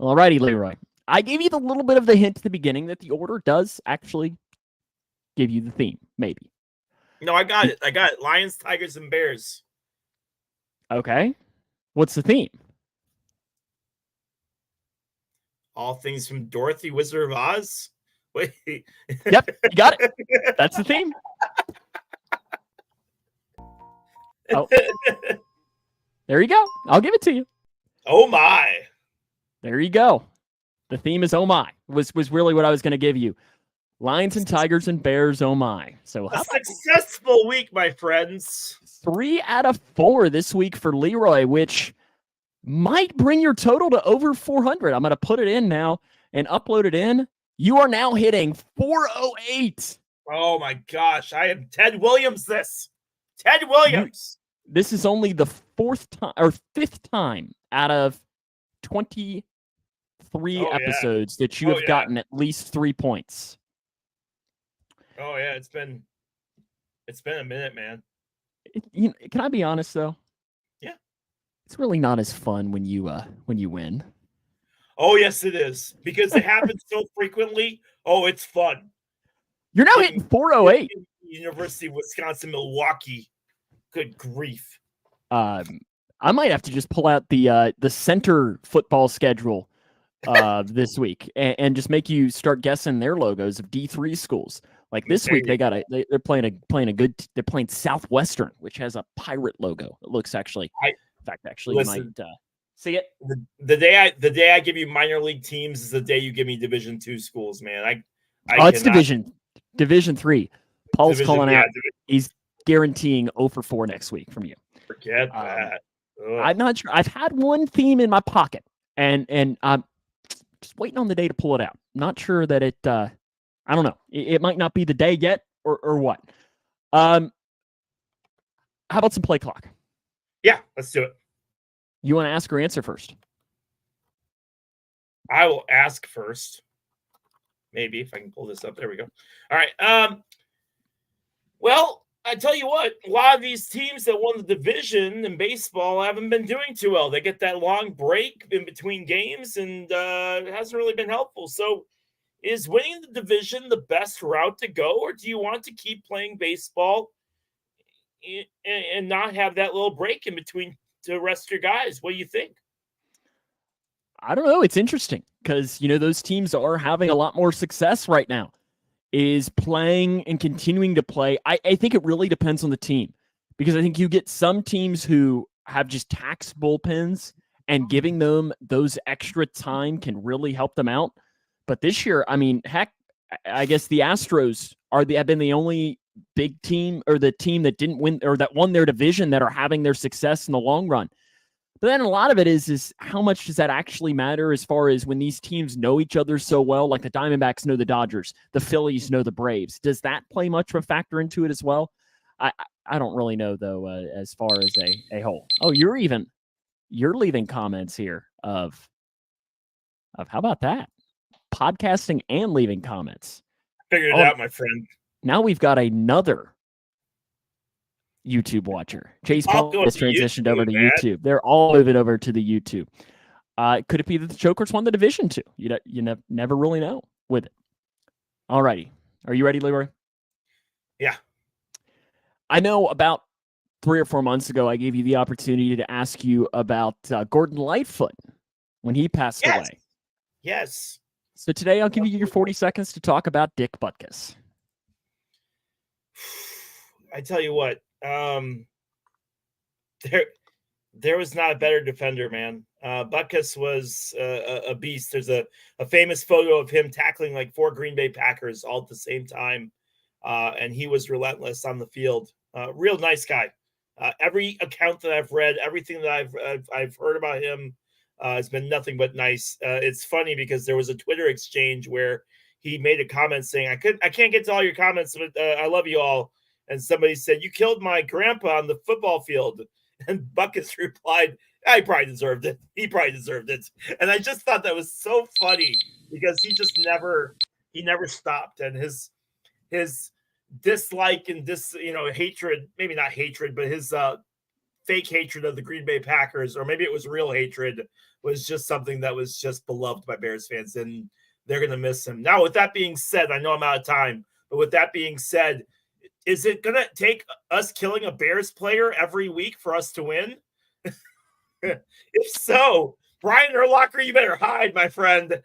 Alrighty, Leroy. I gave you the little bit of the hint at the beginning that the order does actually give you the theme, maybe. No, I got it. Lions, Tigers, and Bears. Okay. What's the theme? All things from Dorothy, Wizard of Oz. Wait. Yep, you got it. That's the theme. Oh, there you go. I'll give it to you. Oh my. There you go. The theme is oh my was really what I was going to give you. Lions and Tigers and Bears, oh my. So A successful week, my friends. 3 out of 4 this week for Leroy, which might bring your total to over 400. I'm going to put it in now and upload it in. You are now hitting 408. Oh my gosh. I am Ted Williams this. Ted Williams. This is only the 4th time or 5th time out of 23 episodes that you have gotten at least 3 points. Oh yeah, it's been a minute, man. Can I be honest though? Yeah. It's really not as fun when you win. Oh yes, it is, because it happens so frequently. Oh, it's fun. You're now hitting 408. University of Wisconsin Milwaukee. Good grief. I might have to just pull out the center football schedule this week and just make you start guessing their logos of D3 schools. Like this week, they're playing Southwestern, which has a pirate logo. It looks actually, you might see it. The day I give you minor league teams is the day you give me Division II schools, man. It's Division 3. Paul's calling out. He's guaranteeing 0 for 4 next week from you. Forget that. I'm not sure. I've had one theme in my pocket, and I'm just waiting on the day to pull it out. Not sure that it. I don't know. It might not be the day yet, or what. How about some play clock? Yeah, let's do it. You want to ask or answer first? I will ask first. Maybe if I can pull this up. There we go. All right. Well, I tell you what, a lot of these teams that won the division in baseball haven't been doing too well. They get that long break in between games, and it hasn't really been helpful. So is winning the division the best route to go, or do you want to keep playing baseball and not have that little break in between to rest your guys? What do you think? I don't know. It's interesting because, those teams are having a lot more success right now. Is playing and continuing to play. I think it really depends on the team, because I think you get some teams who have just tax bullpens, and giving them those extra time can really help them out. But this year, I mean, heck, I guess the Astros have been the only big team, or the team that didn't win or that won their division, that are having their success in the long run. But then a lot of it is how much does that actually matter, as far as when these teams know each other so well, like the Diamondbacks know the Dodgers, the Phillies know the Braves. Does that play much of a factor into it as well? I don't really know, though, as far as a whole. Oh, you're leaving comments here of how about that? Podcasting and leaving comments. Figured it out, my friend. Now we've got another YouTube watcher. Chase Paul has transitioned over to YouTube. They're all moving over to the YouTube. Could it be that the Chokers won the division too? You never really know with it. All righty. Are you ready, Leroy? Yeah. I know about 3 or 4 months ago, I gave you the opportunity to ask you about Gordon Lightfoot when he passed away. Yes. So today I'll give you your 40 seconds to talk about Dick Butkus. I tell you what, there was not a better defender, man. Butkus was a beast. There's a famous photo of him tackling like 4 Green Bay Packers all at the same time, and he was relentless on the field. Real nice guy. Every account that I've read, everything that I've heard about him has been nothing but nice. It's funny because there was a Twitter exchange where he made a comment saying, I can't get to all your comments, but I love you all. And somebody said, you killed my grandpa on the football field. And Butkus replied, he probably deserved it. He probably deserved it. And I just thought that was so funny because he never stopped. And his dislike and hatred, maybe not hatred, but his fake hatred of the Green Bay Packers, or maybe it was real hatred, was just something that was just beloved by Bears fans. And they're going to miss him. Now, with that being said, I know I'm out of time, but with that being said, is it going to take us killing a Bears player every week for us to win? If so, Brian Urlacher, you better hide, my friend.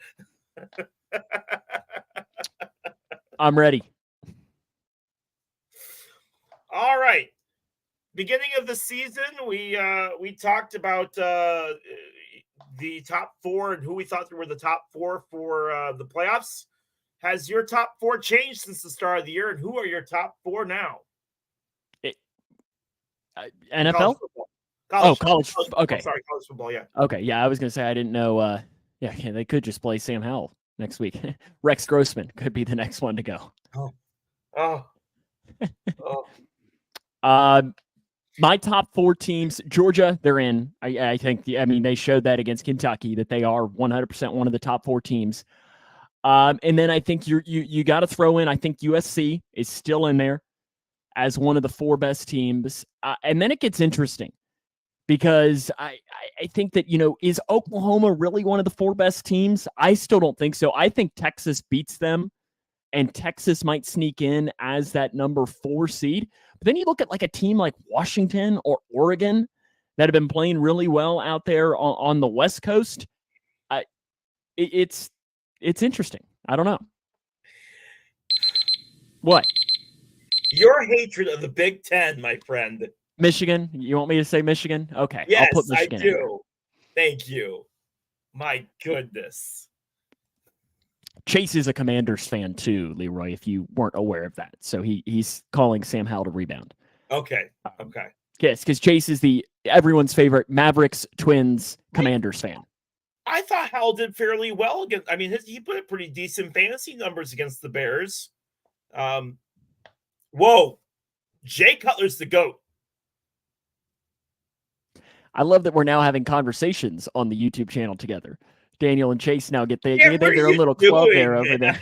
I'm ready. All right. beginning of the season, we talked about the top four and who we thought were the top four for the playoffs. Has your top four changed since the start of the year, and who are your top four now? NFL? College. Okay. Sorry, college football. Yeah. Okay. Yeah, I was gonna say I didn't know. Yeah, they could just play Sam Howell next week. Rex Grossman could be the next one to go. My top four teams, Georgia, they're in. I think. I mean, they showed that against Kentucky that they are 100% one of the top four teams. And then I think you got to throw in. I think USC is still in there as one of the four best teams. And then it gets interesting because I think that, is Oklahoma really one of the four best teams? I still don't think so. I think Texas beats them, and Texas might sneak in as that number 4 seed. But then you look at like a team like Washington or Oregon that have been playing really well out there on the West Coast. It's interesting. I don't know. What? Your hatred of the Big Ten, my friend. Michigan? You want me to say Michigan? Okay. Yes, I'll put Michigan I do. Thank you. My goodness. Chase is a Commanders fan too, Leroy, if you weren't aware of that. So he's calling Sam Howell to rebound. Okay. Yes, because Chase is everyone's favorite Mavericks, Twins, Commanders fan. I thought Howell did fairly well against. I mean, he put pretty decent fantasy numbers against the Bears. Whoa, Jay Cutler's the GOAT. I love that we're now having conversations on the YouTube channel together. Daniel and Chase now get their own little club there over there.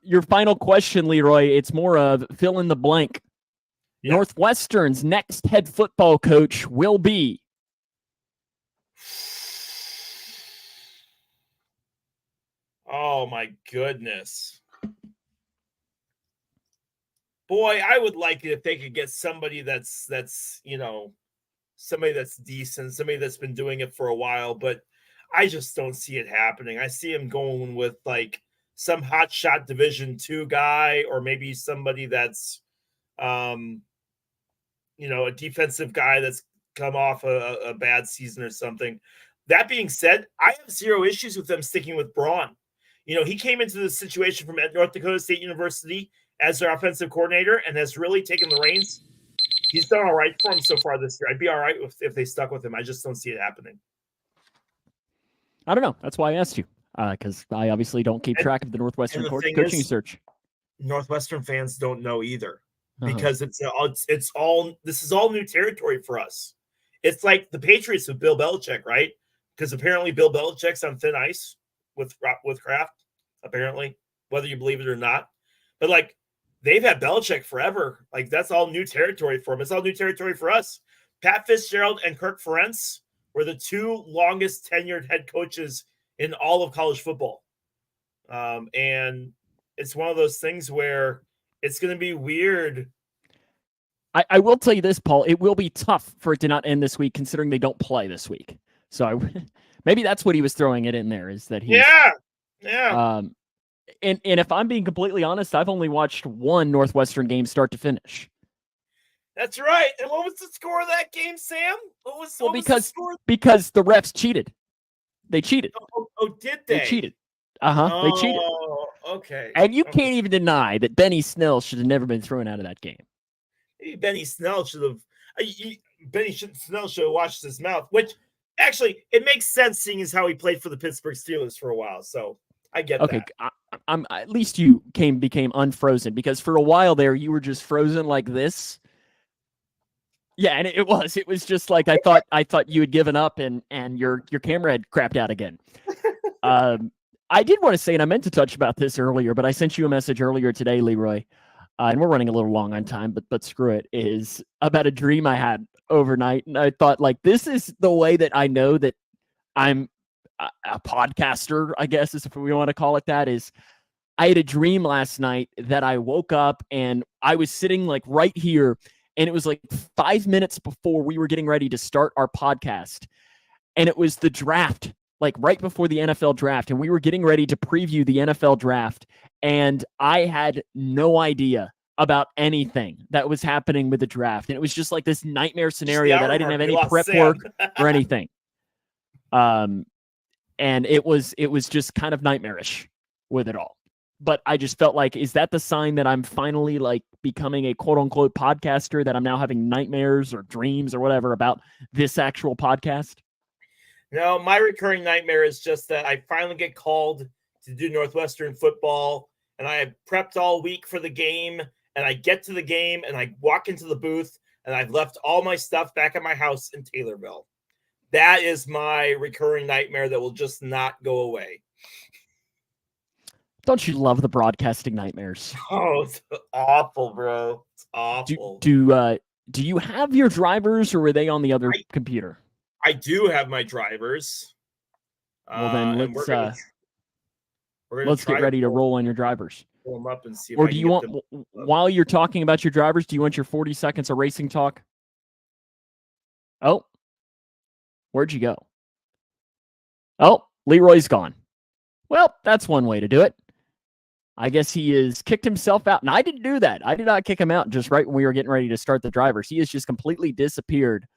Your final question, Leroy, it's more of fill in the blank. Yep. Northwestern's next head football coach will be. Oh my goodness. Boy, I would like it if they could get somebody that's somebody that's decent, somebody that's been doing it for a while, but I just don't see it happening. I see him going with like some hotshot Division II guy, or maybe somebody that's, a defensive guy that's come off a bad season or something. That being said, I have zero issues with them sticking with Braun. He came into the situation from North Dakota State University as their offensive coordinator and has really taken the reins. He's done all right for him so far this year. I'd be all right if they stuck with him. I just don't see it happening. I don't know. That's why I asked you, because I obviously don't keep track of the Northwestern coaching search. Northwestern fans don't know either, because this is all new territory for us. It's like the Patriots with Bill Belichick, right? Because apparently Bill Belichick's on thin ice with Kraft, apparently, whether you believe it or not. But like, they've had Belichick forever. Like, that's all new territory for him. It's all new territory for us. Pat Fitzgerald and Kirk Ferentz were the 2 longest tenured head coaches in all of college football. And it's one of those things where it's going to be weird. I will tell you this, Paul. It will be tough for it to not end this week, considering they don't play this week. So maybe that's what he was throwing it in there, is that he. Yeah. And if I'm being completely honest, I've only watched one Northwestern game start to finish. That's right. And what was the score of that game, Sam? What was the score? Because the refs cheated. They cheated. Oh, did they? They cheated. They cheated. Okay. And you can't even deny that Benny Snell should have never been thrown out of that game. Maybe Benny Snell should have watched his mouth, which actually it makes sense, seeing as how he played for the Pittsburgh Steelers for a while. So I get that. I'm at least you became unfrozen, because for a while there you were just frozen like this. Yeah, and it was just like I thought you had given up and your camera had crapped out again. I did want to say, and I meant to touch about this earlier, but I sent you a message earlier today, Leroy, and we're running a little long on time, but screw it, is about a dream I had overnight, and I thought, like, this is the way that I know that I'm a podcaster, I guess, is if we want to call it that. Is I had a dream last night that I woke up and I was sitting like right here, and it was like 5 minutes before we were getting ready to start our podcast, and it was the draft, like right before the NFL draft, and we were getting ready to preview the NFL draft, and I had no idea. about anything that was happening with the draft. And it was just like this nightmare scenario the that hour I didn't mark, have we any lost prep Sam. work or anything. And it was just kind of nightmarish with it all. But I just felt like, is that the sign that I'm finally like becoming a quote unquote podcaster, that I'm now having nightmares or dreams or whatever about this actual podcast? No, my recurring nightmare is just that I finally get called to do Northwestern football, and I have prepped all week for the game, and I get to the game, and I walk into the booth, and I've left all my stuff back at my house in Taylorville. That is my recurring nightmare that will just not go away. Don't you love the broadcasting nightmares? Oh, it's awful, bro. It's awful. Do you have your drivers, or were they on the other computer? I do have my drivers. Well, then and let's get ready to roll on your drivers. Pull them up and see. Or do you want, while you're talking about your drivers, do you want your 40 seconds of racing talk? Oh, where'd you go? Oh, Leroy's gone. Well, that's one way to do it. I guess he has kicked himself out. And I didn't do that. I did not kick him out just right when we were getting ready to start the drivers. He has just completely disappeared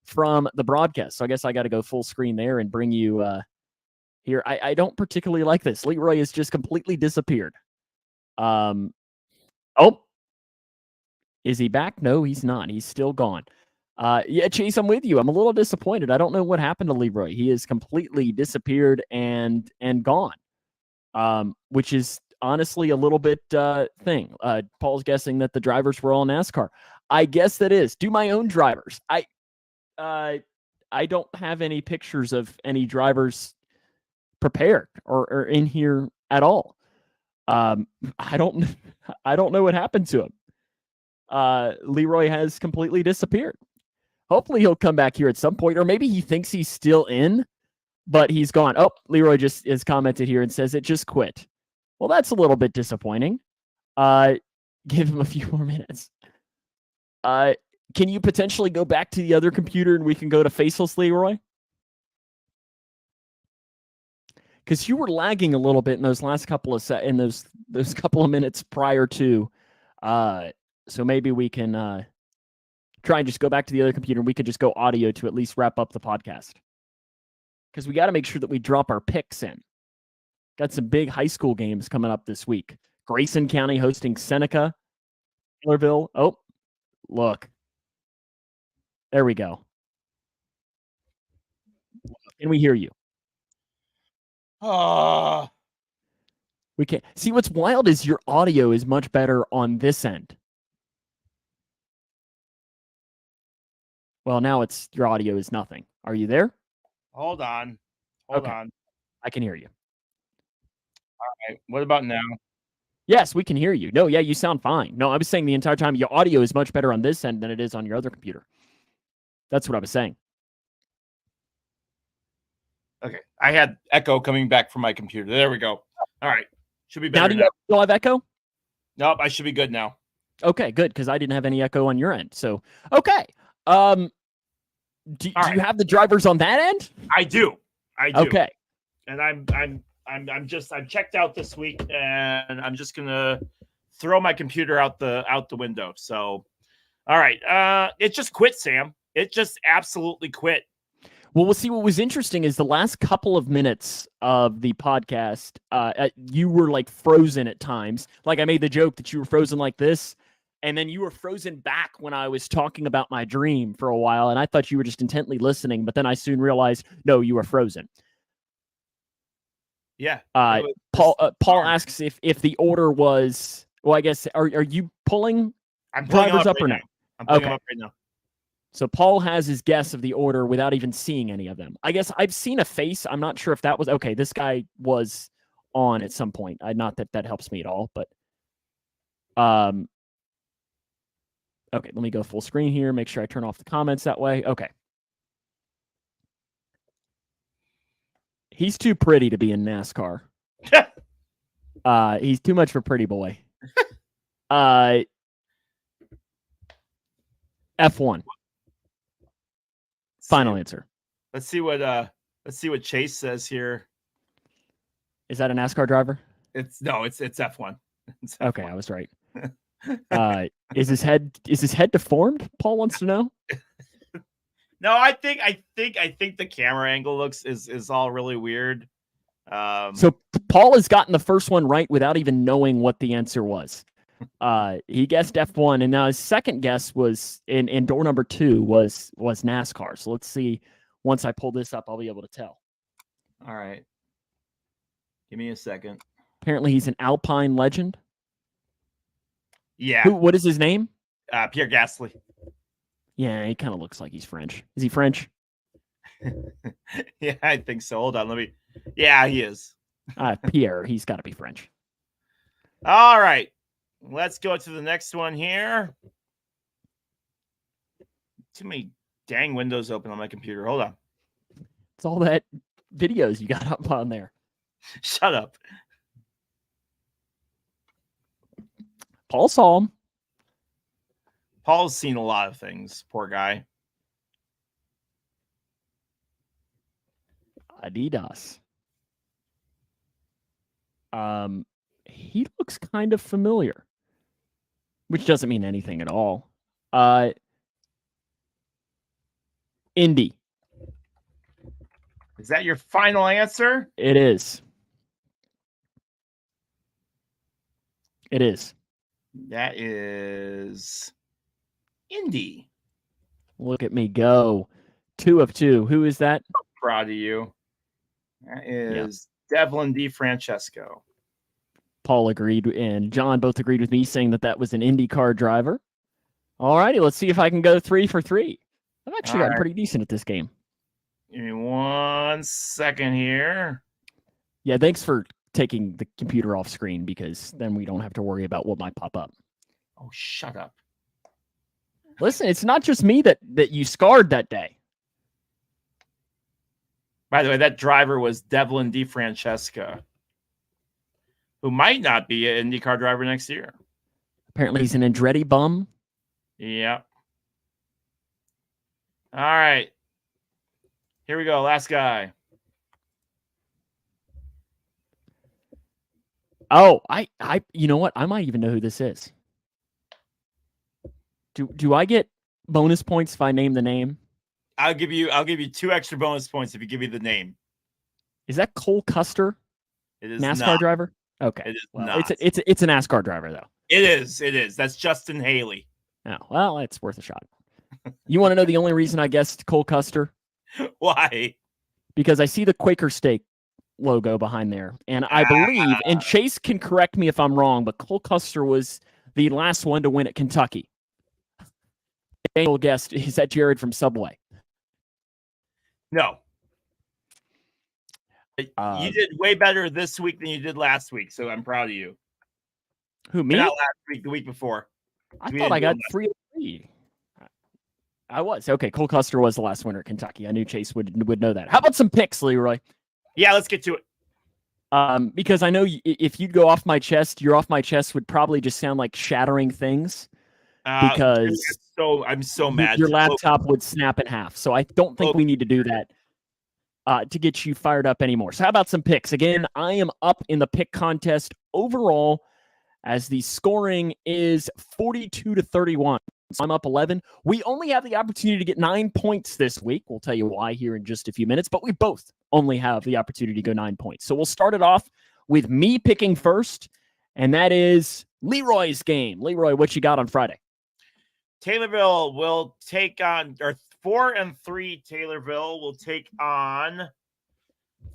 from the broadcast. So I guess I got to go full screen there and bring you here. I don't particularly like this. Leroy has just completely disappeared. Oh, is he back? No, he's not. He's still gone. Yeah, Chase, I'm with you. I'm a little disappointed. I don't know what happened to Leroy. He has completely disappeared and gone, which is honestly a little bit thing. Paul's guessing that the drivers were all NASCAR. I guess that is. Do my own drivers. I don't have any pictures of any drivers prepared or in here at all. I don't know what happened to him. Leroy has completely disappeared. Hopefully he'll come back here at some point, or maybe he thinks he's still in, but he's gone. Oh, Leroy just has commented here and says it just quit. Well, that's a little bit disappointing. Give him a few more minutes. Can you potentially go back to the other computer and we can go to Faceless Leroy? Because you were lagging a little bit in those last couple of those couple of minutes prior to. So maybe we can try and just go back to the other computer and we could just go audio to at least wrap up the podcast. Because we got to make sure that we drop our picks in. Got some big high school games coming up this week. Grayson County hosting Seneca. Taylorville. Oh, look. There we go. Can we hear you? We can't. See, what's wild is your audio is much better on this end. Well, now your audio is nothing. Are you there? Hold on. I can hear you. All right. What about now? Yes, we can hear you. No, yeah, you sound fine. No, I was saying the entire time your audio is much better on this end than it is on your other computer. That's what I was saying. Okay. I had echo coming back from my computer. There we go. All right. Should be better now. Do you still have echo? Nope, I should be good now. Okay, good, because I didn't have any echo on your end. So, okay. Do you have the drivers on that end? I do. Okay. And I'm checked out this week, and I'm just gonna throw my computer out the window. So, all right. It just quit, Sam. It just absolutely quit. Well, we'll see. What was interesting is the last couple of minutes of the podcast, you were like frozen at times. Like I made the joke that you were frozen like this, and then you were frozen back when I was talking about my dream for a while, and I thought you were just intently listening, but then I soon realized, no, you were frozen. Yeah. Paul asks if the order was, well, I guess, are you pulling drivers up or no? I'm pulling them up right now. So Paul has his guess of the order without even seeing any of them. I guess I've seen a face. I'm not sure if that was okay. This guy was on at some point. Not that helps me at all, but okay, let me go full screen here. Make sure I turn off the comments that way. Okay. He's too pretty to be in NASCAR. He's too much for pretty boy. F1. Final answer. Let's see what Chase says here. Is that a NASCAR driver? It's F1. Okay, I was right. Is his head deformed? Paul wants to know. No, I think the camera angle is all really weird. So Paul has gotten the first one right without even knowing what the answer was. He guessed F1, and now his second guess was in door number 2 was NASCAR. So let's see. Once I pull this up, I'll be able to tell. All right. Give me a second. Apparently, he's an Alpine legend. Yeah. What is his name? Pierre Gasly. Yeah, he kind of looks like he's French. Is he French? Yeah, I think so. Hold on. Yeah, he is. Pierre, he's got to be French. All right. Let's go to the next one here. Too many dang windows open on my computer. Hold on. It's all that videos you got up on there. Shut up. Paul saw him. Paul's seen a lot of things. Poor guy. Adidas. He looks kind of familiar, which doesn't mean anything at all. Indy. Is that your final answer? It is. It is. That is Indy. Look at me go. 2 of 2. Who is that? Proud of you. That is Devlin DeFrancesco. Paul agreed, and John both agreed with me, saying that was an IndyCar driver. All righty, let's see if I can go 3 for 3. I've actually gotten pretty decent at this game. Give me 1 second here. Yeah, thanks for taking the computer off screen, because then we don't have to worry about what might pop up. Oh, shut up. Listen, it's not just me that you scarred that day. By the way, that driver was Devlin DeFrancesco, who might not be an IndyCar driver next year. Apparently, he's an Andretti bum. Yep. All right. Here we go. Last guy. Oh, I you know what? I might even know who this is. Do I get bonus points if I name the name? I'll give you 2 extra bonus points if you give me the name. Is that Cole Custer? It is NASCAR not. driver? Okay. It is well, not. It's a NASCAR driver though. It is. That's Justin Haley. Oh, well, it's worth a shot. You want to know the only reason I guessed Cole Custer? Why? Because I see the Quaker Steak logo behind there, and I believe, and Chase can correct me if I'm wrong, but Cole Custer was the last one to win at Kentucky. Daniel guessed, is that Jared from Subway? No. You did way better this week than you did last week, so I'm proud of you. Who, me? Not last week, the week before. I thought I got 3 of 3. I was. Okay, Cole Custer was the last winner at Kentucky. I knew Chase would know that. How about some picks, Leroy? Yeah, let's get to it. Because I know if you'd go off my chest, your off my chest would probably just sound like shattering things. Because I'm so mad. Your laptop would snap in half. So I don't think we need to do that to get you fired up anymore. So how about some picks? Again, I am up in the pick contest overall as the scoring is 42-31. So I'm up 11. We only have the opportunity to get 9 points this week. We'll tell you why here in just a few minutes, but we both only have the opportunity to go 9 points. So we'll start it off with me picking first, and that is Leroy's game. Leroy, what you got on Friday? Taylorville will take on, or 4-3 Taylorville will take on, I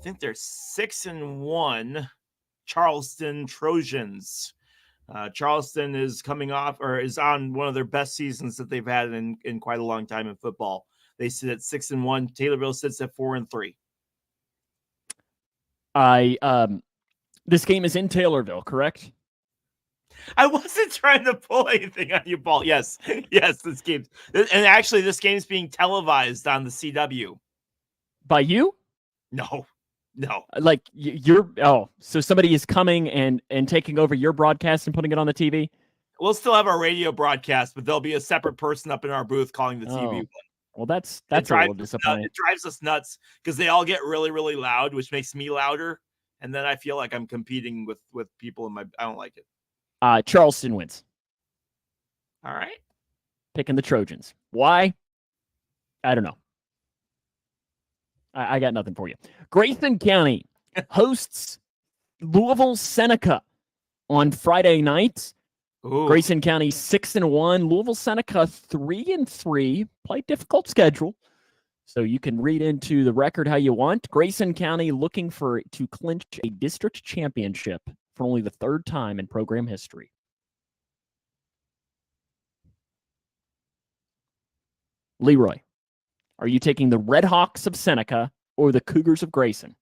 think they're 6-1 Charleston Trojans. Charleston is coming off, or is on one of their best seasons that they've had in quite a long time in football. They sit at 6-1. Taylorville sits at 4-3. This game is in Taylorville, correct? I wasn't trying to pull anything on you, Paul. Yes, this game, and actually, this game's being televised on the CW. By you? No. Like so somebody is coming and taking over your broadcast and putting it on the TV? We'll still have our radio broadcast, but there'll be a separate person up in our booth calling the TV one. Well, that's a little disappointing. It drives us nuts because they all get really, really loud, which makes me louder, and then I feel like I'm competing with people in my. I don't like it. Charleston wins. All right. Picking the Trojans. Why? I don't know. I got nothing for you. Grayson County hosts Louisville Seneca on Friday night. Ooh. Grayson County 6-1. Louisville Seneca 3-3. Play difficult schedule. So you can read into the record how you want. Grayson County looking to clinch a district championship for only the third time in program history. Leroy, are you taking the Red Hawks of Seneca or the Cougars of Grayson?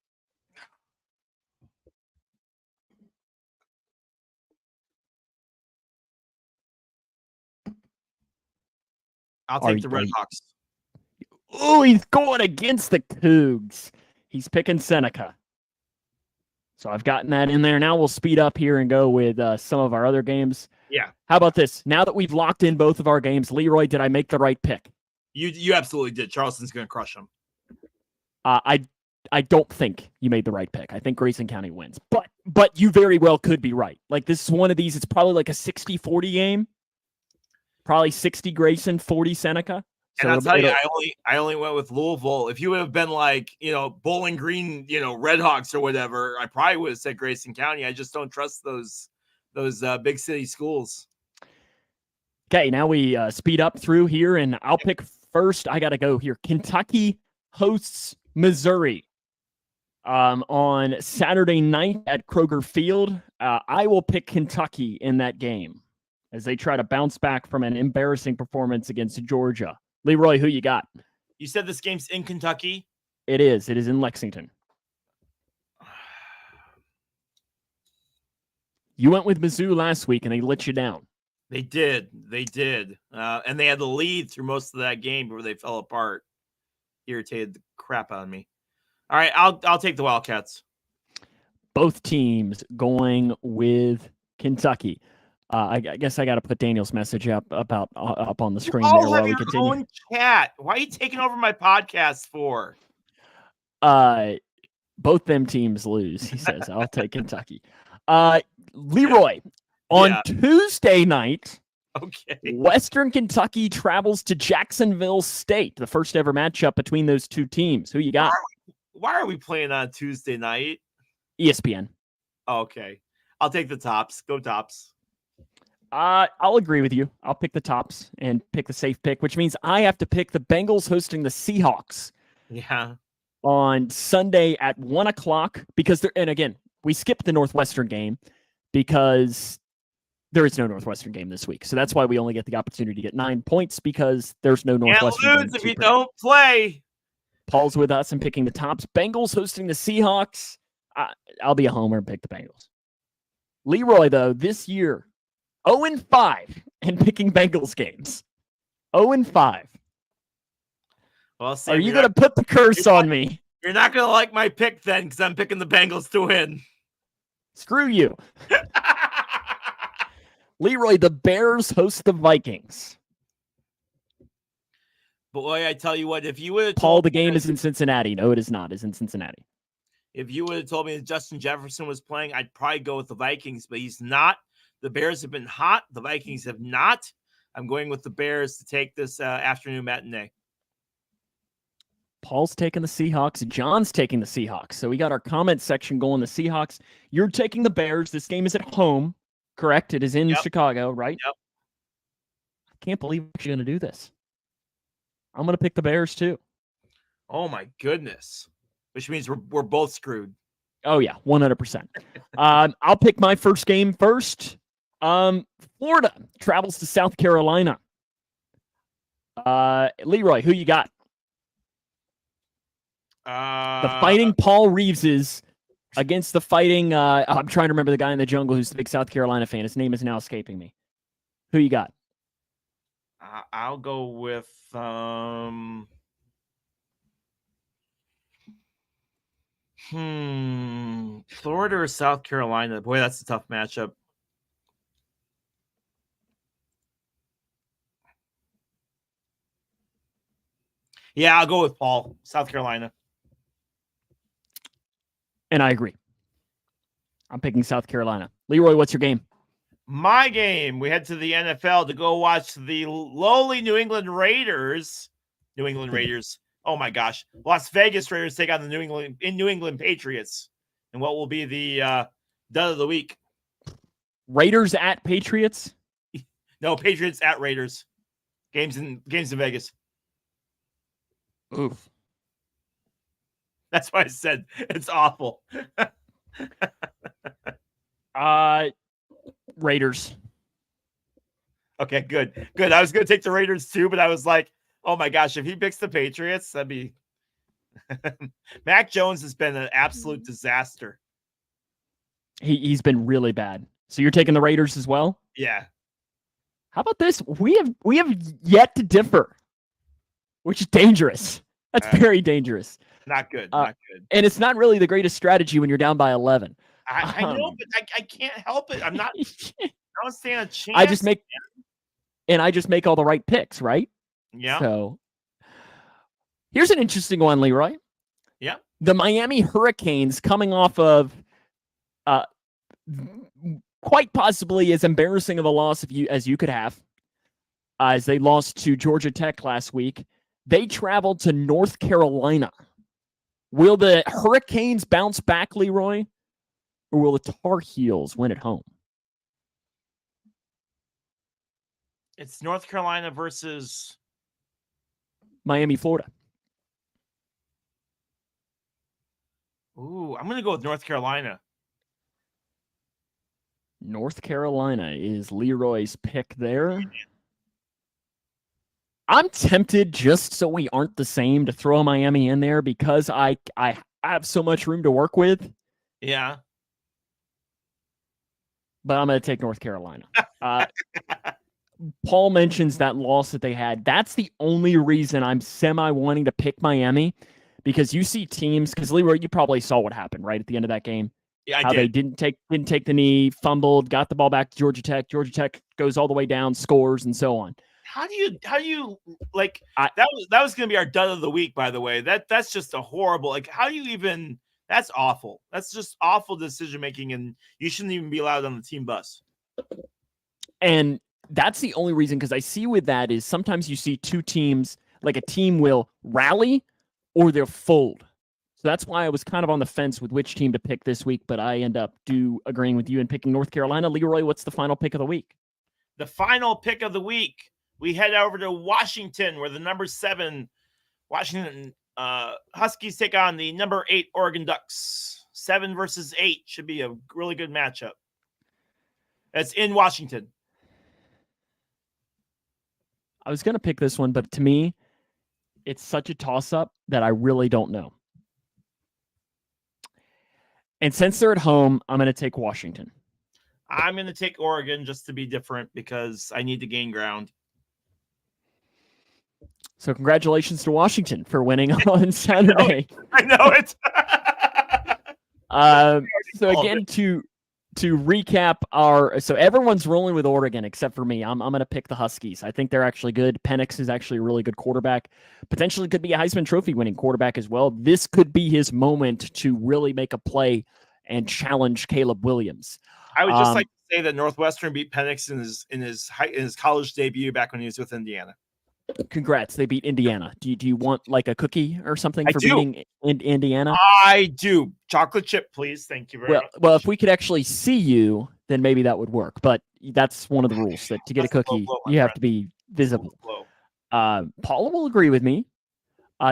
I'll take the Red Hawks. Oh, he's going against the Cougs. He's picking Seneca. So I've gotten that in there. Now we'll speed up here and go with some of our other games. Yeah. How about this? Now that we've locked in both of our games, Leroy, did I make the right pick? You absolutely did. Charleston's going to crush them. I don't think you made the right pick. I think Grayson County wins. But you very well could be right. Like, this is one of these. It's probably like a 60-40 game. Probably 60 Grayson, 40 Seneca. So and I'll tell you, I only went with Louisville. If you would have been like, Bowling Green, Red Hawks or whatever, I probably would have said Grayson County. I just don't trust those big city schools. Okay, now we speed up through here, and I'll pick first. I got to go here. Kentucky hosts Missouri on Saturday night at Kroger Field. I will pick Kentucky in that game as they try to bounce back from an embarrassing performance against Georgia. Leroy, who you got? You said this game's in Kentucky? It is. It is in Lexington. You went with Mizzou last week, and they let you down. They did. And they had the lead through most of that game before they fell apart. Irritated the crap out of me. All right, I'll take the Wildcats. Both teams going with Kentucky. I guess I got to put Daniel's message up on the screen there while we continue. Own chat. Why are you taking over my podcast for? Both them teams lose. He says, "I'll take Kentucky." Leroy, on Tuesday night, Western Kentucky travels to Jacksonville State, the first ever matchup between those two teams. Who you got? Why are we playing on Tuesday night? ESPN. Okay. I'll take the Tops. Go Tops. I'll agree with you. I'll pick the Tops and pick the safe pick, which means I have to pick the Bengals hosting the Seahawks. Yeah. On Sunday at 1:00 because and again, we skipped the Northwestern game because there is no Northwestern game this week. So that's why we only get the opportunity to get 9 points because there's no Northwestern game. Can't lose if you don't play. Paul's with us and picking the Tops. Bengals hosting the Seahawks. I'll be a homer and pick the Bengals. Leroy, though, this year, 0-5 and picking Bengals games. 0-5. Well, Sam, are you going to put the curse on me? You're not going to like my pick then because I'm picking the Bengals to win. Screw you. Leroy, the Bears host the Vikings. Boy, I tell you what, if you would have Paul, the game is in Cincinnati. No, it is not. It's in Cincinnati. If you would have told me that Justin Jefferson was playing, I'd probably go with the Vikings, but he's not. The Bears have been hot. The Vikings have not. I'm going with the Bears to take this afternoon matinee. Paul's taking the Seahawks. John's taking the Seahawks. So we got our comment section going the Seahawks. You're taking the Bears. This game is at home, correct? It is in Chicago, right? Yep. I can't believe you're going to do this. I'm going to pick the Bears too. Oh, my goodness. Which means we're both screwed. Oh, yeah, 100%. I'll pick my first game first. Florida travels to South Carolina. Leroy, who you got? The Fighting Paul Reeveses against the Fighting. I'm trying to remember the guy in the jungle who's the big South Carolina fan. His name is now escaping me. Who you got? I'll go with Florida or South Carolina. Boy, that's a tough matchup. Yeah, I'll go with Paul. South Carolina. And I agree. I'm picking South Carolina. Leroy, what's your game? My game. We head to the NFL to go watch the lowly New England Raiders. Oh my gosh. Las Vegas Raiders take on the New England Patriots. And what will be the dud of the week? Raiders at Patriots? No, Patriots at Raiders. Games in Vegas. Oof. That's why I said it's awful. Raiders. Okay, good. I was going to take the Raiders too, but I was like, oh my gosh, if he picks the Patriots, that'd be. Mac Jones has been an absolute disaster. He's been really bad. So you're taking the Raiders as well? Yeah. How about this? We have yet to differ, which is dangerous. That's very dangerous. Not good. Not good. And it's not really the greatest strategy when you're down by 11. I know, but I can't help it. I'm not. I don't stand a chance. I just make all the right picks, right? Yeah. So here's an interesting one, Leroy. Yeah. The Miami Hurricanes coming off of quite possibly as embarrassing of a loss as you could have, as they lost to Georgia Tech last week. They traveled to North Carolina. Will the Hurricanes bounce back, Leroy, or will the Tar Heels win at home? It's North Carolina versus Miami, Florida. Ooh, I'm going to go with North Carolina. North Carolina is Leroy's pick there. I'm tempted, just so we aren't the same, to throw Miami in there because I have so much room to work with. Yeah. But I'm going to take North Carolina. Paul mentions that loss that they had. That's the only reason I'm semi-wanting to pick Miami, because you see teams, because Leroy, you probably saw what happened, right, at the end of that game. Yeah, How they didn't take the knee, fumbled, got the ball back to Georgia Tech. Georgia Tech goes all the way down, scores, and so on. How do you like that was going to be our dud of the week, by the way. That's just a horrible, like, how do you even, that's awful. That's just awful decision making, and you shouldn't even be allowed on the team bus. And that's the only reason, because I see with that is sometimes you see two teams, like a team will rally or they'll fold. So that's why I was kind of on the fence with which team to pick this week, but I end up agreeing with you and picking North Carolina. Leroy, what's the final pick of the week? The final pick of the week, we head over to Washington, where the number 7 Washington Huskies take on the number 8 Oregon Ducks. 7 versus 8 should be a really good matchup. That's in Washington. I was going to pick this one, but to me, it's such a toss-up that I really don't know. And since they're at home, I'm going to take Washington. I'm going to take Oregon just to be different because I need to gain ground. So congratulations to Washington for winning on Saturday. I know it. So again, to recap so everyone's rolling with Oregon except for me. I'm going to pick the Huskies. I think they're actually good. Penix is actually a really good quarterback. Potentially could be a Heisman Trophy winning quarterback as well. This could be his moment to really make a play and challenge Caleb Williams. I would just like to say that Northwestern beat Penix in his college debut back when he was with Indiana. Congrats. They beat Indiana. Do you want like a cookie or something for beating Indiana? I do. Chocolate chip, please. Thank you very much. Well, if we could actually see you, then maybe that would work. But that's one of the rules, that to get a cookie, you have to be visible. Paula will agree with me.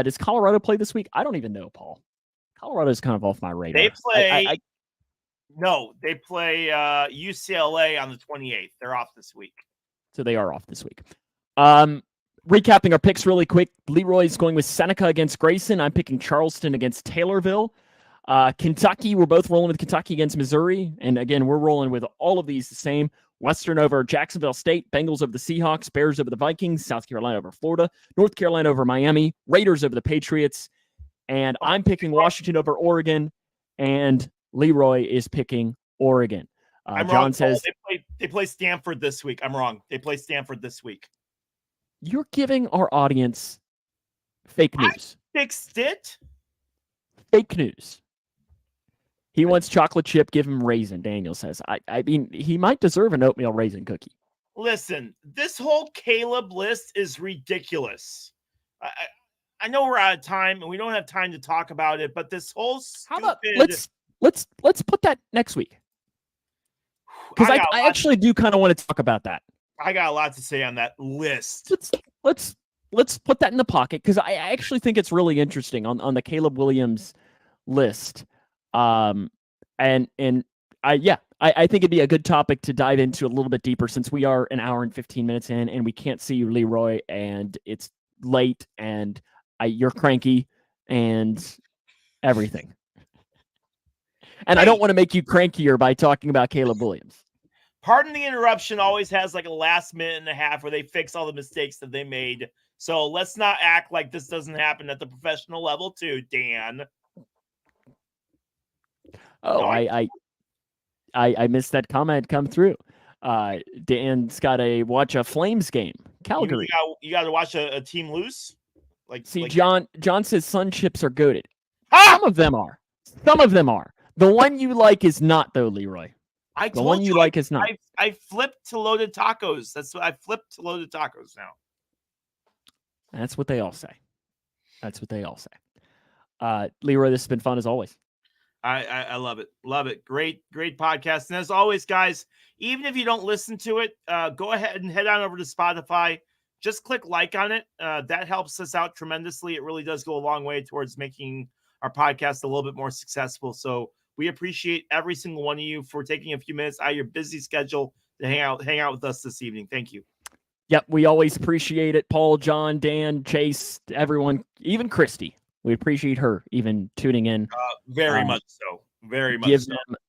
Does Colorado play this week? I don't even know, Paul. Colorado's kind of off my radar. They play. No, they play UCLA on the 28th. They're off this week. So they are off this week. Recapping our picks really quick. Leroy's going with Seneca against Grayson. I'm picking Charleston against Taylorville. Kentucky, we're both rolling with Kentucky against Missouri. And again, we're rolling with all of these the same. Western over Jacksonville State. Bengals over the Seahawks. Bears over the Vikings. South Carolina over Florida. North Carolina over Miami. Raiders over the Patriots. And I'm picking Washington over Oregon. And Leroy is picking Oregon. I'm John wrong, says they play Stanford this week. I'm wrong. They play Stanford this week. You're giving our audience fake news. I fixed it. Fake news. He wants chocolate chip. Give him raisin. Daniel says. I mean, he might deserve an oatmeal raisin cookie. Listen, this whole Caleb list is ridiculous. I know we're out of time and we don't have time to talk about it, but this whole How stupid... about let's put that next week? Because I actually do kind of want to talk about that. I got a lot to say on that list. Let's put that in the pocket, because I actually think it's really interesting on the Caleb Williams list. I think it'd be a good topic to dive into a little bit deeper, since we are an hour and 15 minutes in and we can't see you, Leroy, and it's late and you're cranky and everything. And I don't want to make you crankier by talking about Caleb Williams. Pardon the Interruption always has like a last minute and a half where they fix all the mistakes that they made. So let's not act like this doesn't happen at the professional level too, Dan. Oh, no, I missed that comment come through. Dan's got to watch a Flames game. Calgary. You got to watch a team lose. John says Sun chips are goated. Some of them are. The one you like is not, though, Leroy. The one you like is not. I flipped to loaded tacos. That's what I flipped to loaded tacos now. That's what they all say. Leroy, this has been fun as always. I love it. Love it. Great podcast. And as always, guys, even if you don't listen to it, go ahead and head on over to Spotify. Just click like on it. That helps us out tremendously. It really does go a long way towards making our podcast a little bit more successful. So we appreciate every single one of you for taking a few minutes out of your busy schedule to hang out with us this evening. Thank you. Yep, we always appreciate it. Paul, John, Dan, Chase, everyone, even Christy. We appreciate her even tuning in. Very much so.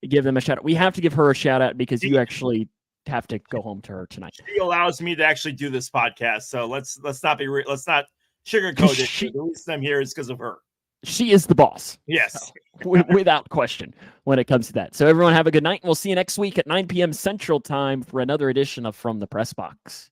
Give them a shout out. We have to give her a shout out because you actually have to go home to her tonight. She allows me to actually do this podcast, so let's not sugarcoat it. The reason I'm here is because of her. She is the boss. Yes. So, without question when it comes to that. So everyone have a good night. We'll see you next week at 9 p.m. Central Time for another edition of From the Press Box.